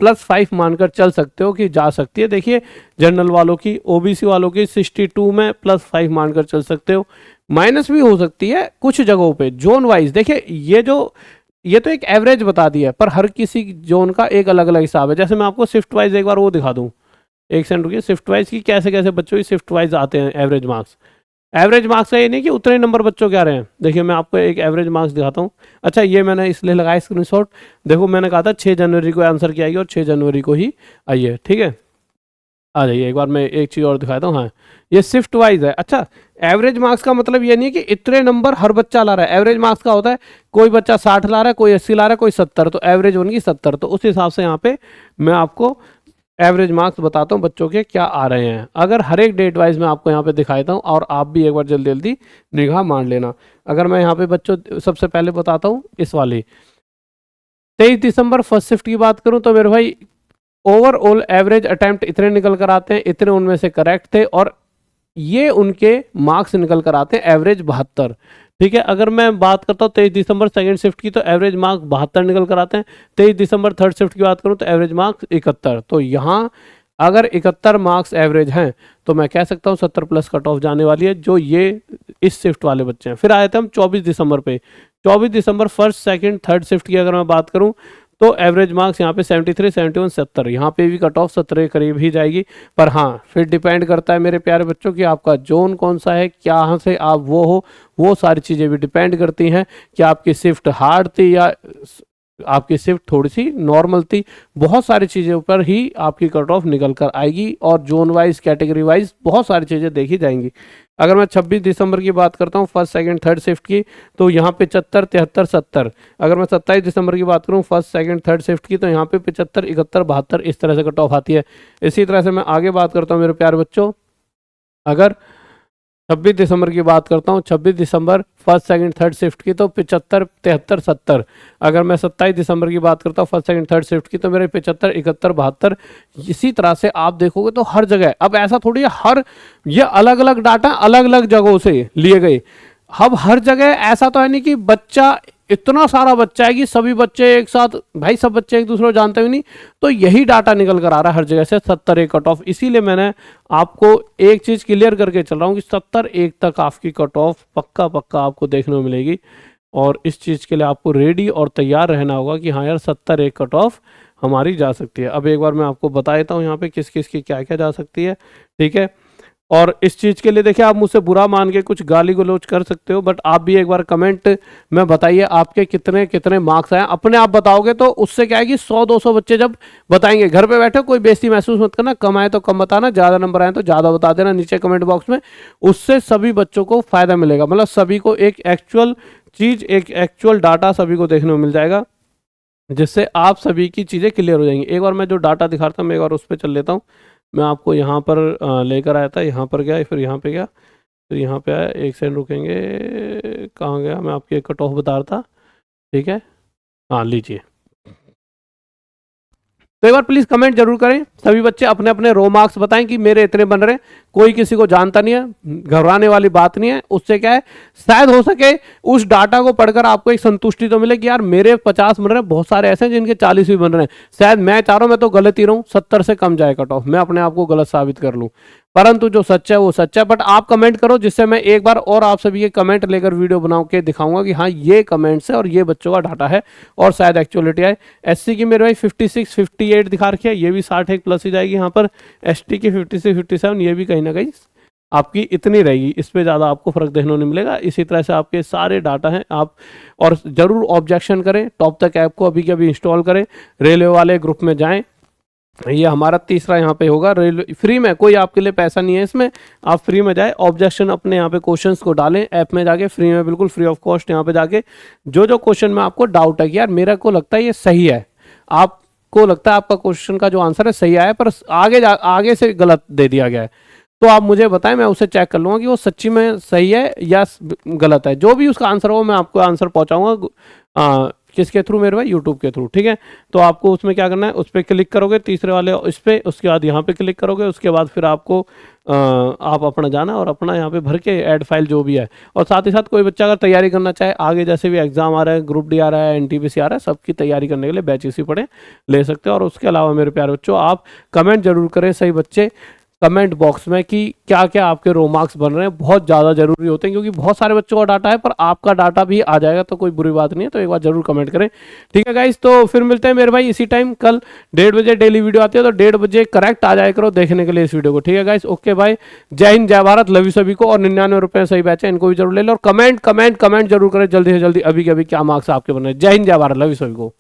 +5 मानकर चल सकते हो कि जा सकती है। देखिए जनरल वालों की, OBC वालों की 62 में +5 मानकर चल सकते हो, माइनस भी हो सकती है कुछ जगहों पे जोन वाइज। देखिए ये तो एक एवरेज बता दिया है, पर हर किसी जोन का एक अलग अलग हिसाब है। जैसे मैं आपको शिफ्ट वाइज एक बार वो दिखा दूँ, एक सेकंड रुकिए, शिफ्ट वाइज की कैसे कैसे बच्चों की शिफ्ट वाइज आते हैं एवरेज मार्क्स। एवरेज मार्क्स का ये नहीं कि उतने नंबर बच्चों के आ रहे हैं। देखिए मैं आपको एक एवरेज मार्क्स दिखाता हूँ। अच्छा ये मैंने इसलिए लगाया स्क्रीनशॉट, देखो मैंने कहा था 6 जनवरी को आंसर की आएगी और 6 जनवरी को ही आई है। ठीक है, आ जाइए, एक बार मैं एक चीज़ और दिखाता हूँ। हाँ, ये शिफ्ट वाइज है। अच्छा, एवरेज मार्क्स का मतलब ये नहीं है कि इतने नंबर हर बच्चा ला रहा है। एवरेज मार्क्स का होता है कोई बच्चा 60 ला रहा है, कोई 80 ला रहा है, कोई 70, तो एवरेज उनकी 70। तो उस हिसाब से यहाँ पे मैं आपको एवरेज मार्क्स बताता हूँ बच्चों के क्या आ रहे हैं। अगर हर एक डेट वाइज मैं आपको यहाँ पे दिखाता हूँ और आप भी एक बार जल्दी जल्दी निगाह मान लेना। अगर मैं यहाँ पे बच्चों सबसे पहले बताता हूँ इस वाली 23 दिसंबर फर्स्ट शिफ्ट की बात करूँ तो मेरे भाई ओवरऑल एवरेज अटेम्प्ट इतने निकल कर आते हैं, इतने उनमें से करेक्ट थे और ये उनके मार्क्स निकल कर आते हैं एवरेज 72। ठीक है, अगर मैं बात करता हूँ 23 दिसंबर सेकंड शिफ्ट की तो एवरेज मार्क्स 72 निकल कर आते हैं। 23 दिसंबर थर्ड शिफ्ट की बात करूँ तो एवरेज मार्क्स 71। तो यहाँ अगर 71 मार्क्स एवरेज हैं तो मैं कह सकता हूँ 70 प्लस कट ऑफ जाने वाली है, जो ये इस शिफ्ट वाले बच्चे हैं। फिर आए थे हम 24 दिसंबर पे। 24 दिसंबर फर्स्ट सेकंड थर्ड शिफ्ट की अगर मैं बात करूँ तो एवरेज मार्क्स यहाँ पे 73, 71, 70, यहाँ पे भी कट ऑफ 70 के करीब ही जाएगी। पर हाँ, फिर डिपेंड करता है मेरे प्यारे बच्चों कि आपका जोन कौन सा है, क्या से आप वो हो, वो सारी चीज़ें भी डिपेंड करती हैं कि आपकी शिफ्ट हार्ड थी या आपकी शिफ्ट थोड़ी सी नॉर्मल थी। बहुत सारी चीज़ों पर ही आपकी कट ऑफ निकल कर आएगी और जोन वाइज, कैटेगरी वाइज बहुत सारी चीज़ें देखी जाएंगी। अगर मैं 26 दिसंबर की बात करता हूँ फर्स्ट, सेकंड, थर्ड शिफ्ट की, तो यहाँ पे 75, 73, 70। अगर मैं 27 दिसंबर की बात करूँ फर्स्ट, सेकंड, थर्ड शिफ्ट की, तो यहाँ पे 75, 71, 72 इस तरह से कट ऑफ आती है। इसी तरह से मैं आगे बात करता हूँ मेरे प्यारे बच्चों, अगर 26 दिसंबर की बात करता हूँ, 26 दिसंबर फर्स्ट, सेकंड, थर्ड शिफ्ट की, तो 75, 73, 70। अगर मैं 27 दिसंबर की बात करता हूँ फर्स्ट, सेकंड, थर्ड शिफ्ट की, तो मेरे 75, 71, 72। इसी तरह से आप देखोगे तो हर जगह, अब ऐसा थोड़ी है हर, ये अलग अलग डाटा अलग अलग जगहों से लिए गए। अब हर जगह ऐसा तो है नहीं कि बच्चा, इतना सारा बच्चा है कि सभी बच्चे एक साथ, भाई सब बच्चे एक दूसरे को जानते भी नहीं, तो यही डाटा निकल कर आ रहा है हर जगह से 70 कट ऑफ। इसीलिए मैंने आपको एक चीज़ क्लियर करके चल रहा हूँ कि 71 तक आपकी कट ऑफ पक्का पक्का आपको देखने को मिलेगी। और इस चीज़ के लिए आपको रेडी और तैयार रहना होगा कि हाँ यार 71 कट ऑफ हमारी जा सकती है। अब एक बार मैं आपको बता देता हूँ यहाँ पे किस किस की क्या क्या जा सकती है, ठीक है। और इस चीज़ के लिए देखिए, आप मुझसे बुरा मान के कुछ गाली गलौज कर सकते हो, बट आप भी एक बार कमेंट में बताइए आपके कितने कितने मार्क्स आए। अपने आप बताओगे तो उससे क्या है कि 100-200 बच्चे जब बताएंगे, घर पे बैठे कोई बेइज्जती महसूस मत करना, कम आए तो कम बताना, ज़्यादा नंबर आए तो ज़्यादा बता देना नीचे कमेंट बॉक्स में। उससे सभी बच्चों को फ़ायदा मिलेगा, मतलब सभी को एक एक्चुअल चीज़, एक एक्चुअल डाटा सभी को देखने को मिल जाएगा, जिससे आप सभी की चीज़ें क्लियर हो जाएंगी। एक बार मैं जो डाटा दिखाता हूँ, मैं एक बार उस पर चल लेता हूँ। मैं आपको यहाँ पर लेकर आया था, यहाँ पर गया, फिर यहाँ पे गया, फिर यहाँ पे आया। एक सेकंड रुकेंगे, कहाँ गया, मैं आपकी कट ऑफ बता रहा था, ठीक है। हाँ लीजिए, तो एक बार प्लीज कमेंट जरूर करें, सभी बच्चे अपने अपने रो मार्क्स बताएं कि मेरे इतने बन रहे हैं। कोई किसी को जानता नहीं है, घबराने वाली बात नहीं है। उससे क्या है, शायद हो सके उस डाटा को पढ़कर आपको एक संतुष्टि तो मिले कि यार मेरे 50 बन रहे हैं, बहुत सारे ऐसे हैं जिनके 40 भी बन रहे हैं। शायद मैं चाह रहा हूं मैं तो गलत ही रहूं, 70 से कम जाए कट ऑफ, मैं अपने आप को गलत साबित कर लूं। परंतु जो सच्चा है वो सच्चा है। बट आप कमेंट करो, जिससे मैं एक बार और आप सभी के कमेंट लेकर वीडियो बना के दिखाऊंगा कि हाँ ये कमेंट्स है और ये बच्चों का डाटा है और शायद एक्चुअलिटी आए। एससी की मेरे भाई 56, 58 दिखा रखी है, ये भी 60 प्लस ही जाएगी यहाँ पर। एसटी की 56, 57, ये भी कहीं ना कहीं आपकी इतनी रहेगी, इस पे ज़्यादा आपको फर्क देखने को नहीं मिलेगा। इसी तरह से आपके सारे डाटा हैं आप, और ज़रूर ऑब्जेक्शन करें, टॉप तक ऐप को अभी के अभी इंस्टॉल करें, रेलवे वाले ग्रुप में जाएं। ये हमारा तीसरा यहाँ पे होगा, रेलवे फ्री में, कोई आपके लिए पैसा नहीं है इसमें, आप फ्री में जाए, ऑब्जेक्शन अपने यहाँ पे क्वेश्चंस को डालें ऐप में जाके, फ्री में, बिल्कुल फ्री ऑफ कॉस्ट। यहाँ पे जाके जो जो क्वेश्चन में आपको डाउट है कि यार मेरे को लगता है ये सही है, आपको लगता है आपका क्वेश्चन का जो आंसर है सही आया पर आगे से गलत दे दिया गया है, तो आप मुझे बताएं, मैं उसे चेक कर लूँगा कि वो सच्ची में सही है या गलत है। जो भी उसका आंसर हो मैं आपको आंसर पहुँचाऊँगा, किसके थ्रू, मेरे भाई यूट्यूब के थ्रू, ठीक है। तो आपको उसमें क्या करना है, उस पर क्लिक करोगे तीसरे वाले इस पर, उसके बाद यहाँ पे क्लिक करोगे, उसके बाद फिर आपको आप अपना जाना और अपना यहाँ पे भर के ऐड फाइल जो भी है। और साथ ही साथ कोई बच्चा अगर तैयारी करना चाहे आगे, जैसे भी एग्जाम आ रहा है, ग्रुप डी आ रहा है, एनटीपीसी आ रहा है, सबकी तैयारी करने के लिए बैचेस ही पढ़े ले सकते हो। और उसके अलावा मेरे प्यारे बच्चों, आप कमेंट जरूर करें सही बच्चे कमेंट बॉक्स में कि क्या क्या आपके रो मार्क्स बन रहे हैं, बहुत ज़्यादा जरूरी होते हैं, क्योंकि बहुत सारे बच्चों का डाटा है, पर आपका डाटा भी आ जाएगा तो कोई बुरी बात नहीं है। तो एक बार जरूर कमेंट करें, ठीक है गाइस। तो फिर मिलते हैं मेरे भाई इसी टाइम, कल 1:30 बजे डेली वीडियो आती है, तो 1:30 बजे करेक्ट आ जाए करो देखने के लिए इस वीडियो को, ठीक है गाइस। ओके भाई, जय हिंद, जय भारत, लव यू सभी को। और 99 रुपये सही बैच है, इनको भी जरूर ले लो। और कमेंट जरूर करें जल्दी से जल्दी, अभी के अभी क्या मार्क्स आपके बन रहे हैं। जय हिंद, जय भारत, लव यू सभी को।